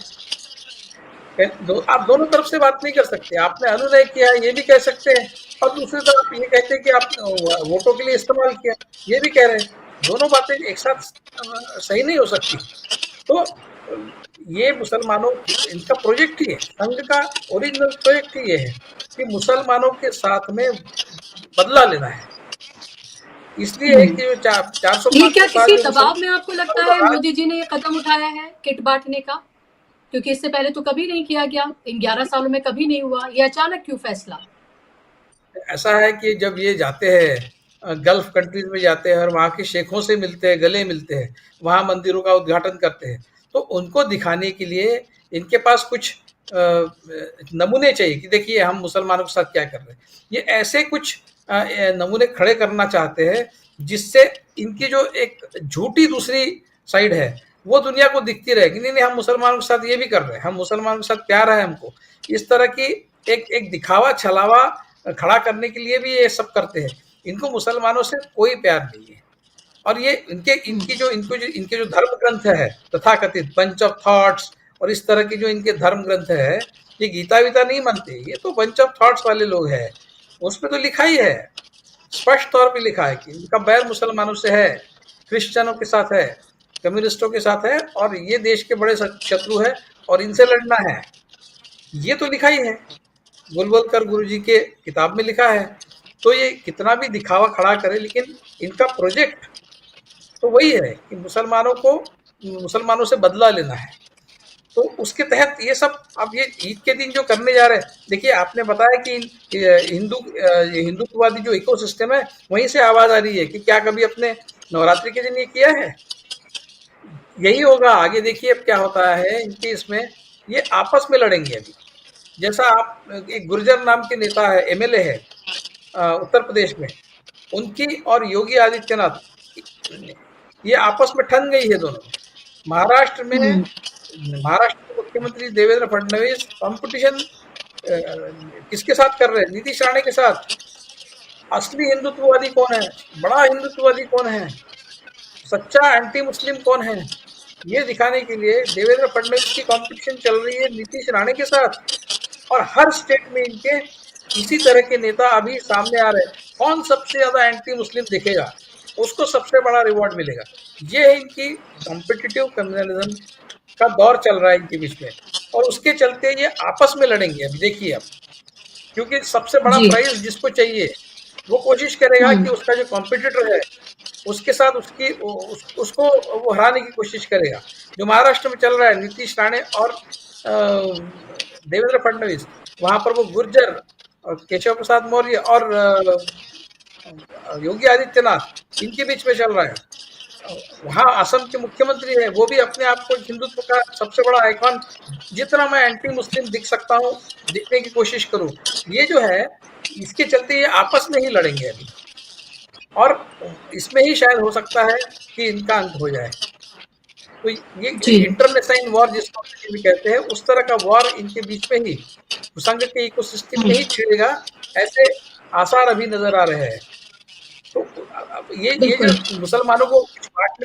आप दोनों तरफ से बात नहीं कर सकते। आपने अनुनय किया, ये भी कह सकते हैं, और दूसरी तरफ ये कहते हैं कि आप वोटों के लिए इस्तेमाल किया, ये भी कह रहे हैं। दोनों बातें एक साथ सही नहीं हो सकती। तो ये मुसलमानों, इनका प्रोजेक्ट ही है, संघ का ओरिजिनल प्रोजेक्ट ही ये है कि मुसलमानों के साथ में बदला लेना है। इसलिए है कि 400 ये क्या किसी दबाव में आपको लगता है मोदी जी ने ये कदम उठाया है किट बांटने का? क्योंकि इससे पहले तो कभी नहीं किया गया, इन 11 सालों में कभी नहीं हुआ। ये अचानक क्यों फैसला? ऐसा है कि जब ये जाते हैं गल्फ कंट्रीज में जाते हैं और वहाँ के शेखों से मिलते हैं, गले मिलते हैं, वहाँ मंदिरों का उद्घाटन करते हैं। तो उनको दिखाने के लिए इनके पास कुछ नमूने चाहिए कि देखिए हम मुसलमानों के साथ क्या कर रहे हैं। ये ऐसे कुछ नमूने खड़े करना चाहते हैं जिससे इनकी जो एक झूठी दूसरी साइड है वो दुनिया को दिखती रहे कि नहीं नहीं हम मुसलमानों के साथ ये भी कर रहे हैं, हम मुसलमानों के साथ प्यार है हमको। इस तरह की एक दिखावा छलावा खड़ा करने के लिए भी ये सब करते हैं। इनको मुसलमानों से कोई प्यार नहीं है। और ये इनके जो धर्म ग्रंथ है तथाकथित बंच ऑफ थॉट्स और इस तरह के जो इनके धर्म ग्रंथ है, ये गीता वीता नहीं मानते, ये तो बंच ऑफ थॉट्स वाले लोग हैं। उसमें तो लिखा ही है, स्पष्ट तौर पे लिखा है कि इनका बैर मुसलमानों से है, क्रिश्चियनों के साथ है, कम्युनिस्टों के साथ है और ये देश के बड़े शत्रु है और इनसे लड़ना है। ये तो लिखा ही है, गोलवलकर गुरुजी के किताब में लिखा है। तो ये कितना भी दिखावा खड़ा करे लेकिन इनका प्रोजेक्ट तो वही है कि मुसलमानों से बदला लेना है। तो उसके तहत ये सब अब ये ईद के दिन जो करने जा रहे हैं, देखिए आपने बताया कि हिंदुत्ववादी जो इकोसिस्टम है वहीं से आवाज आ रही है कि क्या कभी अपने नवरात्रि के दिन ये किया है? यही होगा आगे। देखिए अब क्या होता है इनके इसमें, ये आपस में लड़ेंगे अभी। जैसा आप एक गुर्जर नाम के नेता है, एमएलए है उत्तर प्रदेश में, उनकी और योगी आदित्यनाथ ये आपस में ठन गई है दोनों। महाराष्ट्र के मुख्यमंत्री देवेंद्र फडणवीस कंपटीशन किसके साथ कर रहे हैं? नीतीश राणे के साथ। असली हिंदुत्ववादी कौन है, बड़ा हिंदुत्ववादी कौन है, सच्चा एंटी मुस्लिम कौन है, ये दिखाने के लिए देवेंद्र फडणवीस की कंपटीशन चल रही है नीतीश राणे के साथ। और हर स्टेट में इनके इसी तरह के नेता अभी सामने आ रहे हैं। कौन सबसे ज्यादा एंटी मुस्लिम दिखेगा उसको सबसे बड़ा रिवॉर्ड मिलेगा। ये है इनकी कॉम्पिटिटिव कम्युनलिज्म का दौर चल रहा है इनके बीच में और उसके चलते ये आपस में लड़ेंगे। अभी देखिए अब, क्योंकि सबसे बड़ा प्राइज जिसको चाहिए वो कोशिश करेगा कि उसका जो कॉम्पिटिटर है उसके साथ उसको वो हराने की कोशिश करेगा। जो महाराष्ट्र में चल रहा है नीतीश राणे और देवेंद्र फडणवीस, वहां पर वो गुर्जर और केशव प्रसाद मौर्य और योगी आदित्यनाथ इनके बीच में चल रहा है। वहाँ असम के मुख्यमंत्री है, वो भी अपने आप को हिंदुत्व का सबसे बड़ा आइकॉन, जितना मैं एंटी मुस्लिम दिख सकता हूँ दिखने की कोशिश करूँ। ये जो है इसके चलते ये आपस में ही लड़ेंगे अभी और इसमें ही शायद हो सकता है कि इनका अंत हो जाए। तो ये इंटरनेशनल वॉर जिसको भी कहते हैं, उस तरह का वॉर इनके बीच में ही संघ के इकोसिस्टम में ही छिड़ेगा, ऐसे आसार अभी नजर आ रहे हैं। तो ये जो मुसलमानों को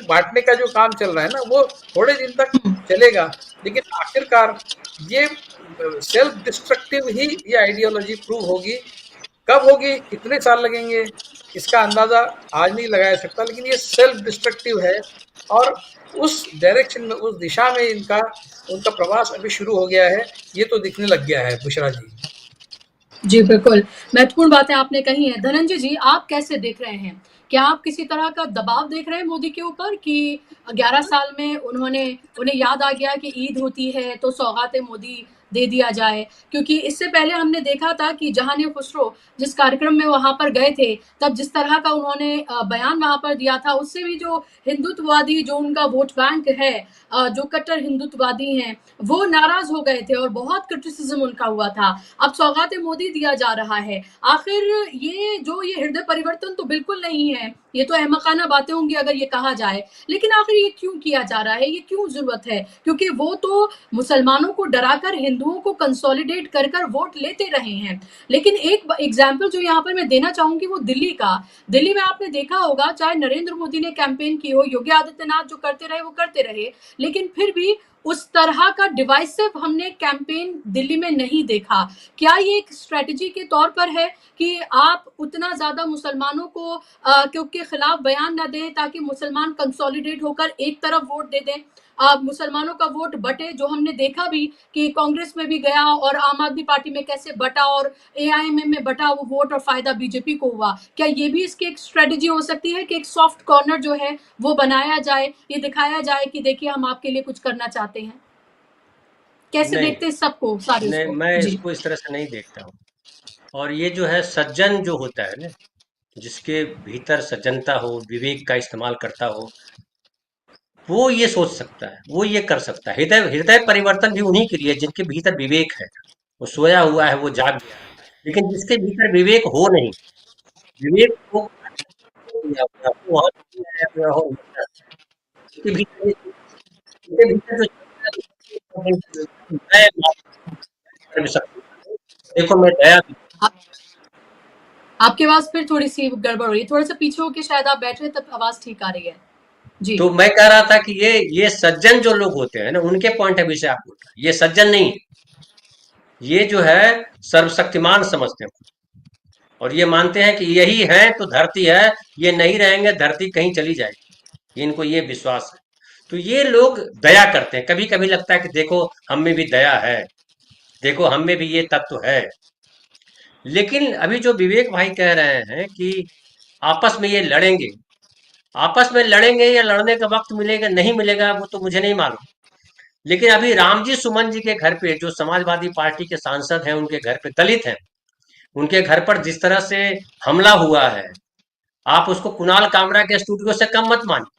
बांटने का जो काम चल रहा है ना, वो थोड़े दिन तक चलेगा, लेकिन आखिरकार ये सेल्फ डिस्ट्रक्टिव ही ये आइडियोलॉजी प्रूव होगी। कब होगी, कितने साल लगेंगे, इसका अंदाजा आज नहीं लगाया सकता, लेकिन ये सेल्फ डिस्ट्रक्टिव है और उस डायरेक्शन में, उस दिशा में उनका प्रवास अभी शुरू हो गया है। ये तो दिखने लग गया है। बुशरा जी। जी बिल्कुल, महत्वपूर्ण बातें आपने कही हैं। धनंजय जी, आप कैसे देख रहे हैं? क्या आप किसी तरह का दबाव देख रहे हैं मोदी के ऊपर कि 11 साल में उन्हें याद आ गया कि ईद होती है तो सौगातें मोदी दे दिया जाए? क्योंकि इससे पहले हमने देखा था कि जहांगीर खुसरो जिस कार्यक्रम में वहां पर गए थे, तब जिस तरह का उन्होंने बयान वहां पर दिया था, उससे भी जो हिंदुत्ववादी, जो उनका वोट बैंक है, जो कट्टर हिंदुत्ववादी हैं, वो नाराज हो गए थे और बहुत क्रिटिसिज्म उनका हुआ था। अब सौगातें मोदी दिया जा रहा है। आखिर ये हृदय परिवर्तन तो बिल्कुल नहीं है, ये तो अहमकाना बातें होंगी अगर ये कहा जाए, लेकिन आखिर ये क्यों किया जा रहा है, ये क्यों जरूरत है? क्योंकि वो तो मुसलमानों को डराकर हिंदुओं को कंसोलिडेट कर कर वोट लेते रहे हैं। लेकिन एक एग्जाम्पल जो यहाँ पर मैं देना चाहूंगी वो दिल्ली में आपने देखा होगा, चाहे नरेंद्र मोदी ने कैंपेन की हो, योगी आदित्यनाथ जो करते रहे वो करते रहे, लेकिन फिर भी उस तरह का डिवाइसिव हमने कैंपेन दिल्ली में नहीं देखा। क्या ये एक स्ट्रेटजी के तौर पर है कि आप उतना ज्यादा मुसलमानों को के खिलाफ बयान न दें ताकि मुसलमान कंसोलिडेट होकर एक तरफ वोट दे दें, मुसलमानों का वोट बटे, जो हमने देखा भी कि कांग्रेस में भी गया और आम आदमी पार्टी में कैसे बटा और एआईएमएम में बटा वो वोट और फायदा बीजेपी को हुआ? क्या ये भी इसकी एक स्ट्रेटजी हो सकती है कि एक सॉफ्ट कॉर्नर जो है वो बनाया जाए, ये दिखाया जाए कि देखिए हम आपके लिए कुछ करना चाहते हैं? कैसे देखते हैं सबको, सारे नहीं, मैं इसको इस तरह से नहीं देखता हूँ। और ये जो है सज्जन जो होता है ना, जिसके भीतर सज्जनता हो, विवेक का इस्तेमाल करता हो, वो ये सोच सकता है, वो ये कर सकता है। हृदय हृदय परिवर्तन भी उन्हीं के लिए है जिनके भीतर विवेक है। वो सोया हुआ है, वो जाग गया है। लेकिन जिसके भीतर विवेक हो नहीं, विवेक को दिया हुआ है, वो वहाँ पे आया हुआ हो, उसके भीतर उसके भीतर जो मैं कर भी सकती हूँ। देखो मैं दया भी, आपकी आवाज फिर थोड़ी सी गड़बड़ हो रही है, थोड़ा सा पीछे होके शायद आप बैठ रहे तब आवाज ठीक आ रही है जी। तो मैं कह रहा था कि ये सज्जन जो लोग होते हैं ना, उनके पॉइंट ऑफ व्यू से आप बोल रहे हैं। ये सज्जन नहीं है, ये जो है सर्वशक्तिमान समझते हैं और ये मानते हैं कि यही है तो धरती है, ये नहीं रहेंगे धरती कहीं चली जाएगी, इनको ये विश्वास है। तो ये लोग दया करते हैं। कभी कभी लगता है कि देखो हम में भी दया है, देखो हम में भी ये तत्व है। लेकिन अभी जो विवेक भाई कह रहे हैं कि आपस में ये लड़ेंगे, आपस में लड़ेंगे या लड़ने का वक्त मिलेगा नहीं मिलेगा वो तो मुझे नहीं मालूम। लेकिन अभी रामजी सुमन जी के घर पे, जो समाजवादी पार्टी के सांसद हैं, उनके घर पे दलित हैं, उनके घर पर जिस तरह से हमला हुआ है, आप उसको कुणाल कामरा के स्टूडियो से कम मत मानिए।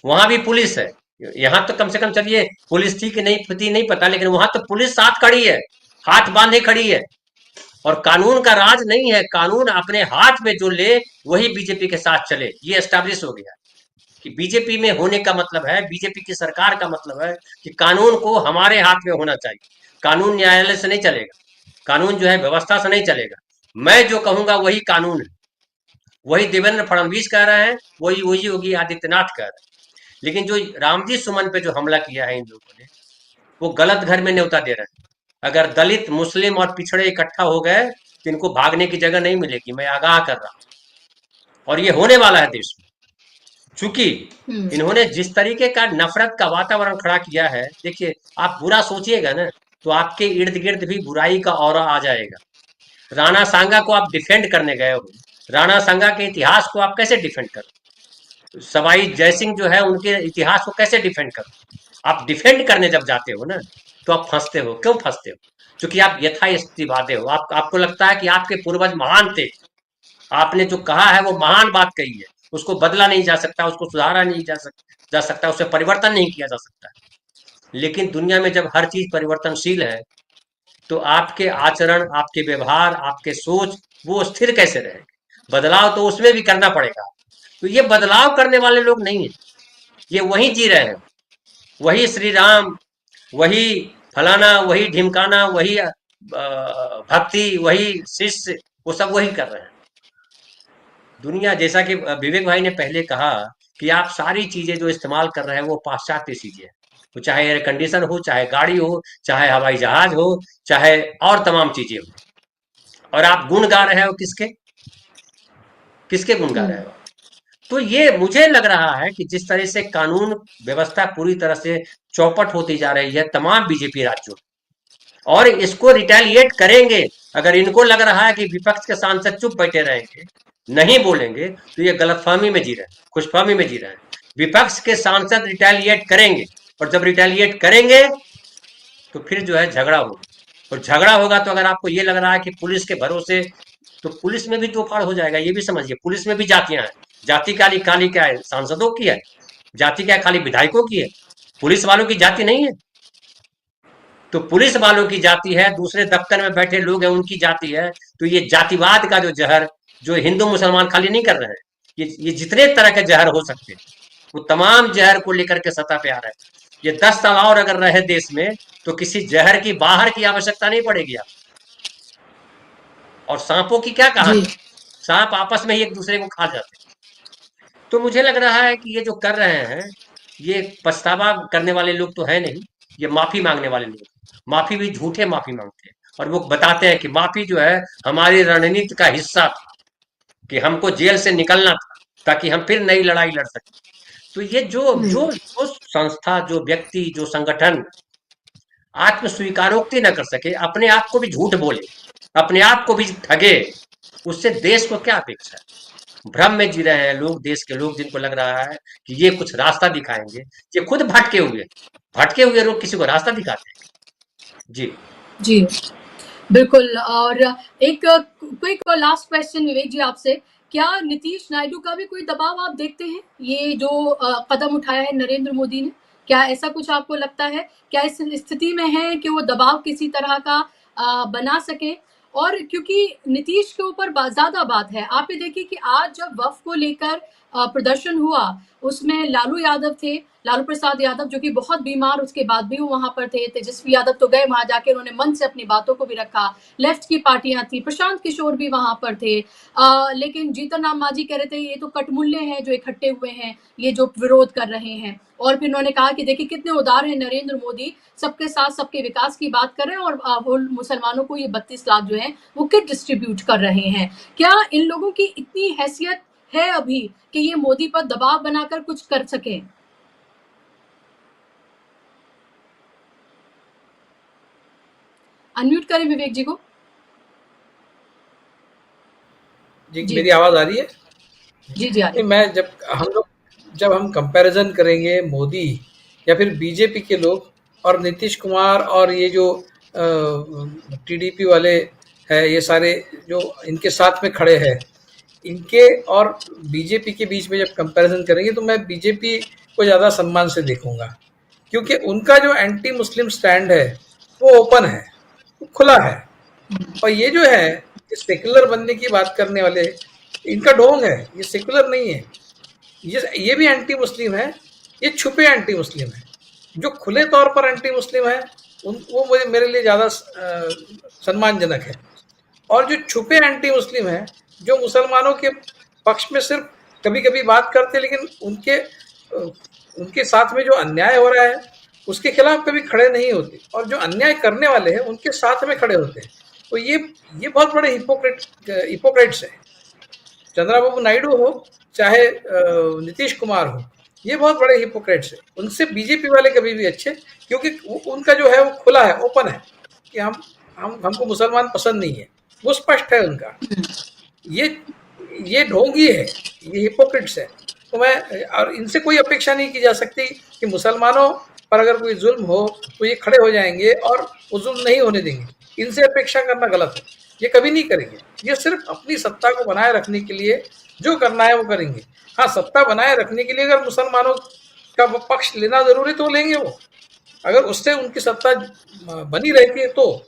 वहां भी पुलिस है। यहाँ तो कम से कम चलिए पुलिस थी कि नहीं थी नहीं पता, लेकिन वहां तो पुलिस साथ खड़ी है, हाथ बांधे खड़ी है। और कानून का राज नहीं है, कानून अपने हाथ में जो ले वही बीजेपी के साथ चले, ये एस्टैब्लिश हो गया कि बीजेपी में होने का मतलब है, बीजेपी की सरकार का मतलब है कि कानून को हमारे हाथ में होना चाहिए। कानून न्यायालय से नहीं चलेगा, कानून जो है व्यवस्था से नहीं चलेगा। मैं जो कहूंगा वही कानून है, वही देवेंद्र फडणवीस कह रहे हैं, वही वही योगी आदित्यनाथ कह रहे हैं। लेकिन जो रामजी सुमन पे जो हमला किया है इन लोगों ने, वो गलत घर में न्योता दे रहे हैं। अगर दलित, मुस्लिम और पिछड़े इकट्ठा हो गए तो इनको भागने की जगह नहीं मिलेगी, मैं आगाह कर रहा हूं। और ये होने वाला है देश में, चूंकि इन्होंने जिस तरीके का नफरत का वातावरण खड़ा किया है। देखिए, आप बुरा सोचिएगा ना तो आपके इर्द गिर्द भी बुराई का ऑरा आ जाएगा। राणा सांगा को आप डिफेंड करने गए हो, राणा सांगा के इतिहास को आप कैसे डिफेंड करो? सवाई जयसिंह जो है उनके इतिहास को कैसे डिफेंड करो? आप डिफेंड करने जब जाते हो ना तो आप फंसते हो। क्यों फंसते हो? क्योंकि आप यथास्थितिवादी हो। आपको लगता है कि आपके पूर्वज महान थे, आपने जो कहा है वो महान बात कही है, उसको बदला नहीं जा सकता, उसको सुधारा नहीं जा सकता, उससे परिवर्तन नहीं किया जा सकता। लेकिन दुनिया में जब हर चीज परिवर्तनशील है तो आपके आचरण, आपके व्यवहार, आपके सोच वो स्थिर कैसे रहेंगे? बदलाव तो उसमें भी करना पड़ेगा। तो ये बदलाव करने वाले लोग नहीं है, ये वही जी रहे हैं, वही श्री राम, वही फलाना, वही ढिमकाना, वही भक्ति, वही शिष्य, वो सब वही कर रहे हैं। दुनिया, जैसा कि विवेक भाई ने पहले कहा कि आप सारी चीजें जो इस्तेमाल कर रहे हैं वो पाश्चात्य चीजें हैं। वो चाहे एयर कंडीशन हो, चाहे गाड़ी हो, चाहे हवाई जहाज हो, चाहे और तमाम चीजें हो। और आप गुण गा रहे हो किसके? किसके गुण गा रहे हो? तो ये मुझे लग रहा है कि जिस तरह से कानून व्यवस्था पूरी तरह से चौपट होती जा रही है तमाम बीजेपी राज्यों, और इसको रिटेलिएट करेंगे। अगर इनको लग रहा है कि विपक्ष के सांसद चुप बैठे रहेंगे, नहीं बोलेंगे, तो ये गलतफहमी में जी रहे हैं, खुशफहमी में जी रहे हैं। विपक्ष के सांसद रिटेलिएट करेंगे, और जब रिटेलिएट करेंगे तो फिर जो है झगड़ा होगा। और झगड़ा होगा तो अगर आपको ये लग रहा है कि पुलिस के भरोसे, तो पुलिस में भी तोड़फाड़ हो जाएगा। ये भी समझिए, पुलिस में भी जातियां हैं। जाति काली काली क्या है? सांसदों की है। जाति क्या खाली विधायकों की है? पुलिस वालों की जाति नहीं है। तो पुलिस वालों की जाति है, दूसरे दफ्तर में बैठे लोग हैं उनकी जाति है। तो ये जातिवाद का जो जहर, जो हिंदू मुसलमान खाली नहीं कर रहे हैं, ये जितने तरह के जहर हो सकते हैं वो तमाम जहर को लेकर के सत्ता पे आ रहा है। ये 10 साल और अगर रहे देश में तो किसी जहर की बाहर की आवश्यकता नहीं पड़ेगी आप। और सांपों की क्या कहानी? सांप आपस में ही एक दूसरे को खा जाते हैं। तो मुझे लग रहा है कि ये जो कर रहे हैं, ये पछतावा करने वाले लोग तो है नहीं, ये माफी मांगने वाले लोग। माफी भी झूठे माफी मांगते हैं, और वो बताते हैं कि माफी जो है हमारी रणनीति का हिस्सा था, कि हमको जेल से निकलना था ताकि हम फिर नई लड़ाई लड़ सकें। तो ये जो संस्था, जो व्यक्ति, जो संगठन आत्म स्वीकारोक्ति न कर सके, अपने आप को भी झूठ बोले, अपने आप को भी ठगे, उससे देश को क्या अपेक्षा है? भ्रम में जी रहे हैं लोग, देश के लोग, जिनको लग रहा है कि ये कुछ रास्ता दिखाएंगे। ये खुद भटके हुए लोग किसी को रास्ता दिखाते हैं? जी जी बिल्कुल। और एक क्विक लास्ट क्वेश्चन विवेक जी आपसे क्या नीतीश नायडू का भी कोई दबाव आप देखते हैं? ये जो कदम उठाया है नरेंद्र मोदी ने, क्या ऐसा कुछ आपको लगता है? क्या इस स्थिति में है कि वो दबाव किसी तरह का बना सकें? और क्योंकि नीतीश के ऊपर ज़्यादा बात है, आप ये देखिए कि आज जब वक्फ को लेकर प्रदर्शन हुआ, उसमें लालू यादव थे, लालू प्रसाद यादव जो कि बहुत बीमार उसके बाद भी वो वहाँ पर थे, तेजस्वी यादव तो गए वहाँ जाके उन्होंने मन से अपनी बातों को भी रखा, लेफ्ट की पार्टियां थी, प्रशांत किशोर भी वहाँ पर थे, लेकिन जीतन राम मांझी कह रहे थे ये तो कटमुल्ले हैं जो इकट्ठे हुए हैं, ये जो विरोध कर रहे हैं। और फिर उन्होंने कहा कि देखिए कितने उदार हैं नरेंद्र मोदी, सबके साथ सबके विकास की बात कर रहे हैं और वो मुसलमानों को ये 32 लाख जो है वो किट डिस्ट्रीब्यूट कर रहे हैं। क्या इन लोगों की इतनी हैसियत है अभी कि ये मोदी पर दबाव बनाकर कुछ कर सके? अनम्यूट करें विवेक जी को। जी, जी। मेरी आवाज आ रही है? जी जी आ रही नहीं, मैं जब हम कंपैरिजन करेंगे मोदी या फिर बीजेपी के लोग और नीतीश कुमार और ये जो टीडीपी वाले है, ये सारे जो इनके साथ में खड़े हैं, इनके और बीजेपी के बीच में जब कंपैरिजन करेंगे तो मैं बीजेपी को ज़्यादा सम्मान से देखूंगा, क्योंकि उनका जो एंटी मुस्लिम स्टैंड है वो ओपन है, वो खुला है। और ये जो है सेकुलर बनने की बात करने वाले, इनका ढोंग है, ये सेकुलर नहीं है, ये भी एंटी मुस्लिम है, ये छुपे एंटी मुस्लिम है। जो खुले तौर पर एंटी मुस्लिम है वो मेरे लिए ज़्यादा सम्मानजनक है, और जो छुपे एंटी मुस्लिम है, जो मुसलमानों के पक्ष में सिर्फ कभी कभी बात करते हैं, लेकिन उनके साथ में जो अन्याय हो रहा है उसके खिलाफ कभी खड़े नहीं होते, और जो अन्याय करने वाले हैं उनके साथ में खड़े होते हैं। तो ये बहुत बड़े हिपोक्रेट्स हैं। चंद्रबाबू नायडू हो चाहे नीतीश कुमार हो, ये बहुत बड़े हिपोक्रेट्स हैं। उनसे बीजेपी वाले कभी भी अच्छे, क्योंकि उनका जो है वो खुला है, ओपन है कि हमको मुसलमान पसंद नहीं है, वो स्पष्ट है उनका। ये ढोंगी है, ये हिपोक्रेट्स है। तो मैं, और इनसे कोई अपेक्षा नहीं की जा सकती कि मुसलमानों पर अगर कोई जुल्म हो तो ये खड़े हो जाएंगे और वो जुल्म नहीं होने देंगे। इनसे अपेक्षा करना गलत है, ये कभी नहीं करेंगे। ये सिर्फ अपनी सत्ता को बनाए रखने के लिए जो करना है वो करेंगे। हाँ, सत्ता बनाए रखने के लिए अगर मुसलमानों का पक्ष लेना जरूरी तो लेंगे वो, अगर उससे उनकी सत्ता बनी रहती है तो।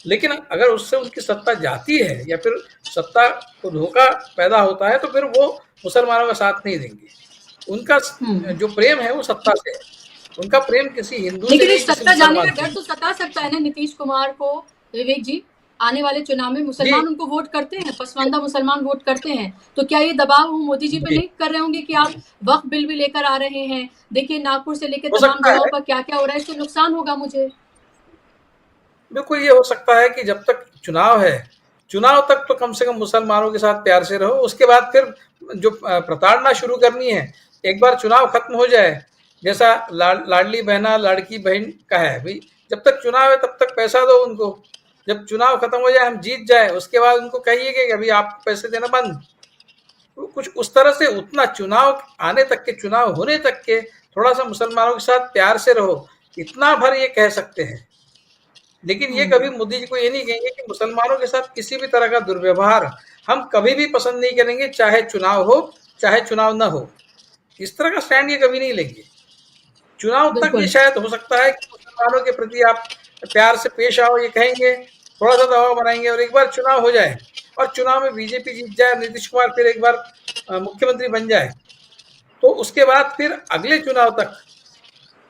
लेकिन अगर उससे उनकी सत्ता जाती है या फिर सत्ता को धोखा पैदा होता है तो फिर वो मुसलमानों का साथ नहीं देंगे। उनका जो प्रेम है वो सत्ता से है, उनका प्रेम किसी हिंदू से लेकिन नहीं, इस सत्ता जाने का डर तो सता सकता है ना नीतीश कुमार को। विवेक जी, आने वाले चुनाव में मुसलमान उनको वोट करते हैं, पसमानदा मुसलमान वोट करते हैं, तो क्या ये दबाव मोदी जी पे नहीं कर रहे होंगे कि आप वक्फ बिल भी लेकर आ रहे हैं? देखिए नागपुर से लेकर तमाम जगहों पर क्या क्या हो रहा है, इससे नुकसान होगा मुझे। बिल्कुल, ये हो सकता है कि जब तक चुनाव है, चुनाव तक तो कम से कम मुसलमानों के साथ प्यार से रहो। उसके बाद फिर जो प्रताड़ना शुरू करनी है, एक बार चुनाव खत्म हो जाए, जैसा लाडली बहना लाड़की बहन का है भाई, जब तक चुनाव है तब तक पैसा दो उनको, जब चुनाव खत्म हो जाए, हम जीत जाए, उसके बाद उनको कहिए कि अभी आप पैसे देना बंद। तो कुछ उस तरह से, उतना चुनाव आने तक के, चुनाव होने तक के थोड़ा सा मुसलमानों के साथ प्यार से रहो, इतना भर ये कह सकते हैं। लेकिन ये कभी मोदी जी को ये नहीं कहेंगे कि मुसलमानों के साथ किसी भी तरह का दुर्व्यवहार हम कभी भी पसंद नहीं करेंगे, चाहे चुनाव हो चाहे चुनाव ना हो। इस तरह का स्टैंड ये कभी नहीं लेंगे। चुनाव तक ये शायद हो सकता है कि मुसलमानों के प्रति आप प्यार से पेश आओ, ये कहेंगे, थोड़ा सा दबाव बनाएंगे, और एक बार चुनाव हो जाए और चुनाव में बीजेपी जीत जाए, नीतीश कुमार फिर एक बार मुख्यमंत्री बन जाए, तो उसके बाद फिर अगले चुनाव तक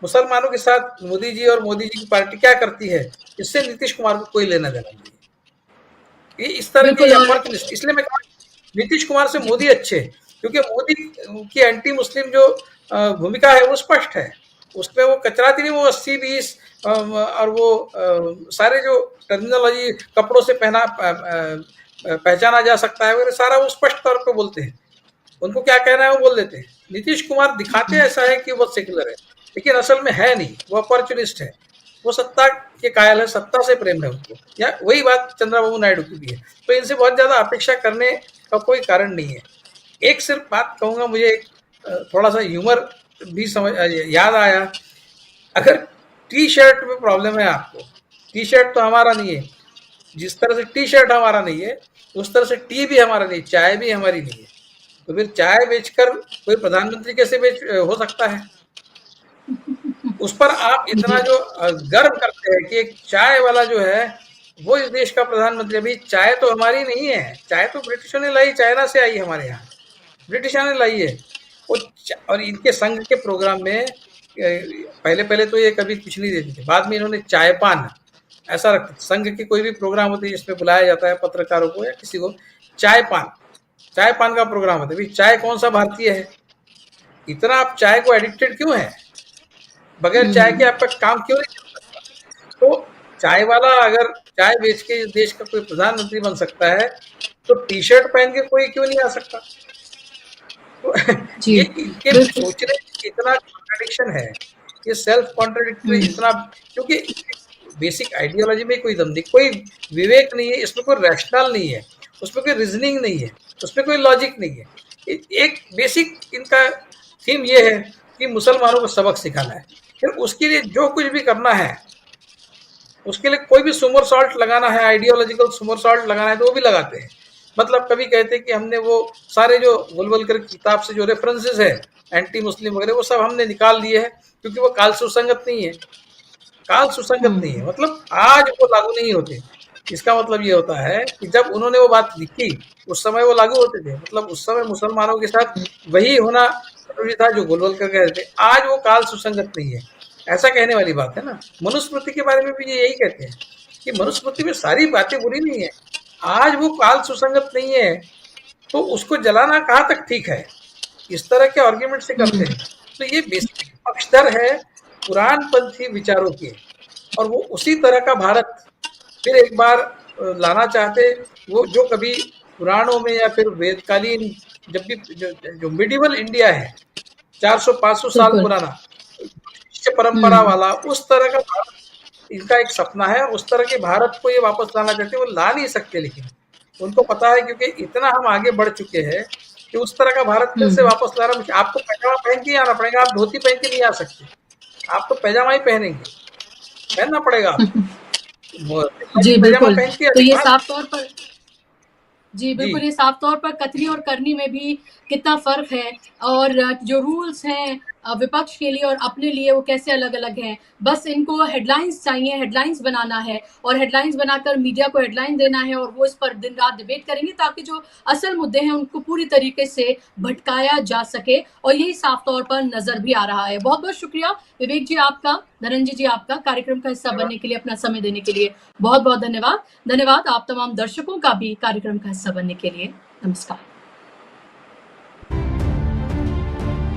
मुसलमानों के साथ मोदी जी और मोदी जी की पार्टी क्या करती है, इससे नीतीश कुमार को कोई लेना देना नहीं। ये इस तरह की अपॉर्चुनिस्ट, इसलिए मैं कहूँ नीतीश कुमार से मोदी अच्छे, क्योंकि मोदी की एंटी मुस्लिम जो भूमिका है वो स्पष्ट है, उसमें वो कचराती नहीं, वो 80-20 और वो सारे जो टर्मिनोलॉजी कपड़ों से पहचाना जा सकता है वगैरह सारा वो स्पष्ट तौर पे बोलते हैं, उनको क्या कहना है वो बोल देते हैं। नीतीश कुमार दिखाते ऐसा है कि वो सेकुलर है, लेकिन असल में है नहीं, वो अपॉर्चुनिस्ट है, वो सत्ता के कायल है, सत्ता से प्रेम है उनको। या वही बात चंद्रबाबू नायडू की भी है। तो इनसे बहुत ज्यादा अपेक्षा करने का कोई कारण नहीं है। एक सिर्फ बात कहूंगा, मुझे थोड़ा सा ह्यूमर भी याद आया। अगर टी शर्ट में प्रॉब्लम है आपको, टी शर्ट तो हमारा नहीं है, जिस तरह से टी शर्ट हमारा नहीं है उस तरह से टी भी हमारा नहीं, चाय भी हमारी नहीं है। तो फिर चाय बेचकर कोई प्रधानमंत्री कैसे हो सकता है? उस पर आप इतना जो गर्व करते हैं कि एक चाय वाला जो है वो इस देश का प्रधानमंत्री। अभी चाय तो हमारी नहीं है, चाय तो ब्रिटिशों ने लाई, चाइना से आई हमारे यहाँ, ब्रिटिशों ने लाई है। और इनके संघ के प्रोग्राम में पहले तो ये कभी कुछ नहीं देते थे, बाद में इन्होंने चाय पान ऐसा रखते। संघ के कोई भी प्रोग्राम होते हैं जिसमें बुलाया जाता है पत्रकारों को या किसी को, चाय पान का प्रोग्राम होता है। चाय कौन सा भारतीय है? इतना आप चाय को एडिक्टेड क्यों है? बगैर चाय के आपका काम क्यों नहीं चल सकता? तो चाय वाला अगर चाय बेच के इस देश का कोई प्रधानमंत्री बन सकता है तो टी शर्ट पहन के कोई क्यों नहीं आ सकता? तो ये इनके सोचने इतना कॉन्ट्रडिक्शन है, ये सेल्फ कॉन्ट्रडिक्टरी इतना, क्योंकि बेसिक आइडियोलॉजी में कोई दम नहीं, कोई विवेक नहीं है, इसमें कोई रैशनल नहीं है, उसमें कोई रीजनिंग नहीं है, उसमें कोई लॉजिक नहीं है। एक बेसिक इनका थीम ये है कि मुसलमानों को सबक सिखाना है, फिर उसके लिए जो कुछ भी करना है, उसके लिए कोई भी सुमर सॉल्ट लगाना है, आइडियोलॉजिकल सुमर सॉल्ट लगाना है तो वो भी लगाते हैं। मतलब कभी कहते हैं कि हमने वो सारे जो वुलवलकर की किताब से जो रेफरेंसेस है एंटी मुस्लिम वगैरह वो सब हमने निकाल दिए हैं, क्योंकि वो काल सुसंगत नहीं है, मतलब आज वो लागू नहीं होते। इसका मतलब ये होता है कि जब उन्होंने वो बात लिखी उस समय वो लागू होते थे, मतलब उस समय मुसलमानों के साथ वही होना जरूरी था जो वुलवलकर कह रहे थे। आज वो काल सुसंगत नहीं है, ऐसा कहने वाली बात है ना। मनुस्मृति के बारे में भी ये यही कहते हैं कि मनुस्मृति में सारी बातें बुरी नहीं है, आज वो काल सुसंगत नहीं है तो उसको जलाना कहाँ तक ठीक है, इस तरह के आर्ग्यूमेंट से करते हैं। तो ये बेसिक पक्षधर है पुराणपंथी विचारों के, और वो उसी तरह का भारत फिर एक बार लाना चाहते, वो जो कभी पुराणों में या फिर वेदकालीन जब भी जो मिडिवल इंडिया है 400-500 साल पुराना परंपरा वाला, उस तरह का भारत इनका एक सपना है, और उस तरह के भारत को ये वापस लाना चाहते हैं। वो ला नहीं सकते, लेकिन उनको पता है क्योंकि इतना हम आगे बढ़ चुके हैं कि उस तरह का भारत फिर से वापस ला रहा है। आपको पैजामा पहन के आना पड़ेगा, आप धोती पहन के नहीं आ सकते, आप तो पैजामा ही पहनना पड़ेगा। जी बिल्कुल, तो ये साफ तौर पर जी बिल्कुल, ये साफ तौर पर कथनी और करनी में भी कितना फर्क है, और जो रूल्स हैं विपक्ष के लिए और अपने लिए वो कैसे अलग अलग हैं। बस इनको हेडलाइंस चाहिए, हेडलाइंस बनाना है, और हेडलाइंस बनाकर मीडिया को हेडलाइन देना है, और वो इस पर दिन रात डिबेट करेंगे ताकि जो असल मुद्दे हैं उनको पूरी तरीके से भटकाया जा सके, और यही साफ तौर पर नजर भी आ रहा है। बहुत बहुत शुक्रिया विवेक जी आपका, धनंजय जी आपका, कार्यक्रम का हिस्सा बनने के लिए, अपना समय देने के लिए बहुत बहुत धन्यवाद। धन्यवाद आप तमाम दर्शकों का भी कार्यक्रम का हिस्सा बनने के लिए। नमस्कार।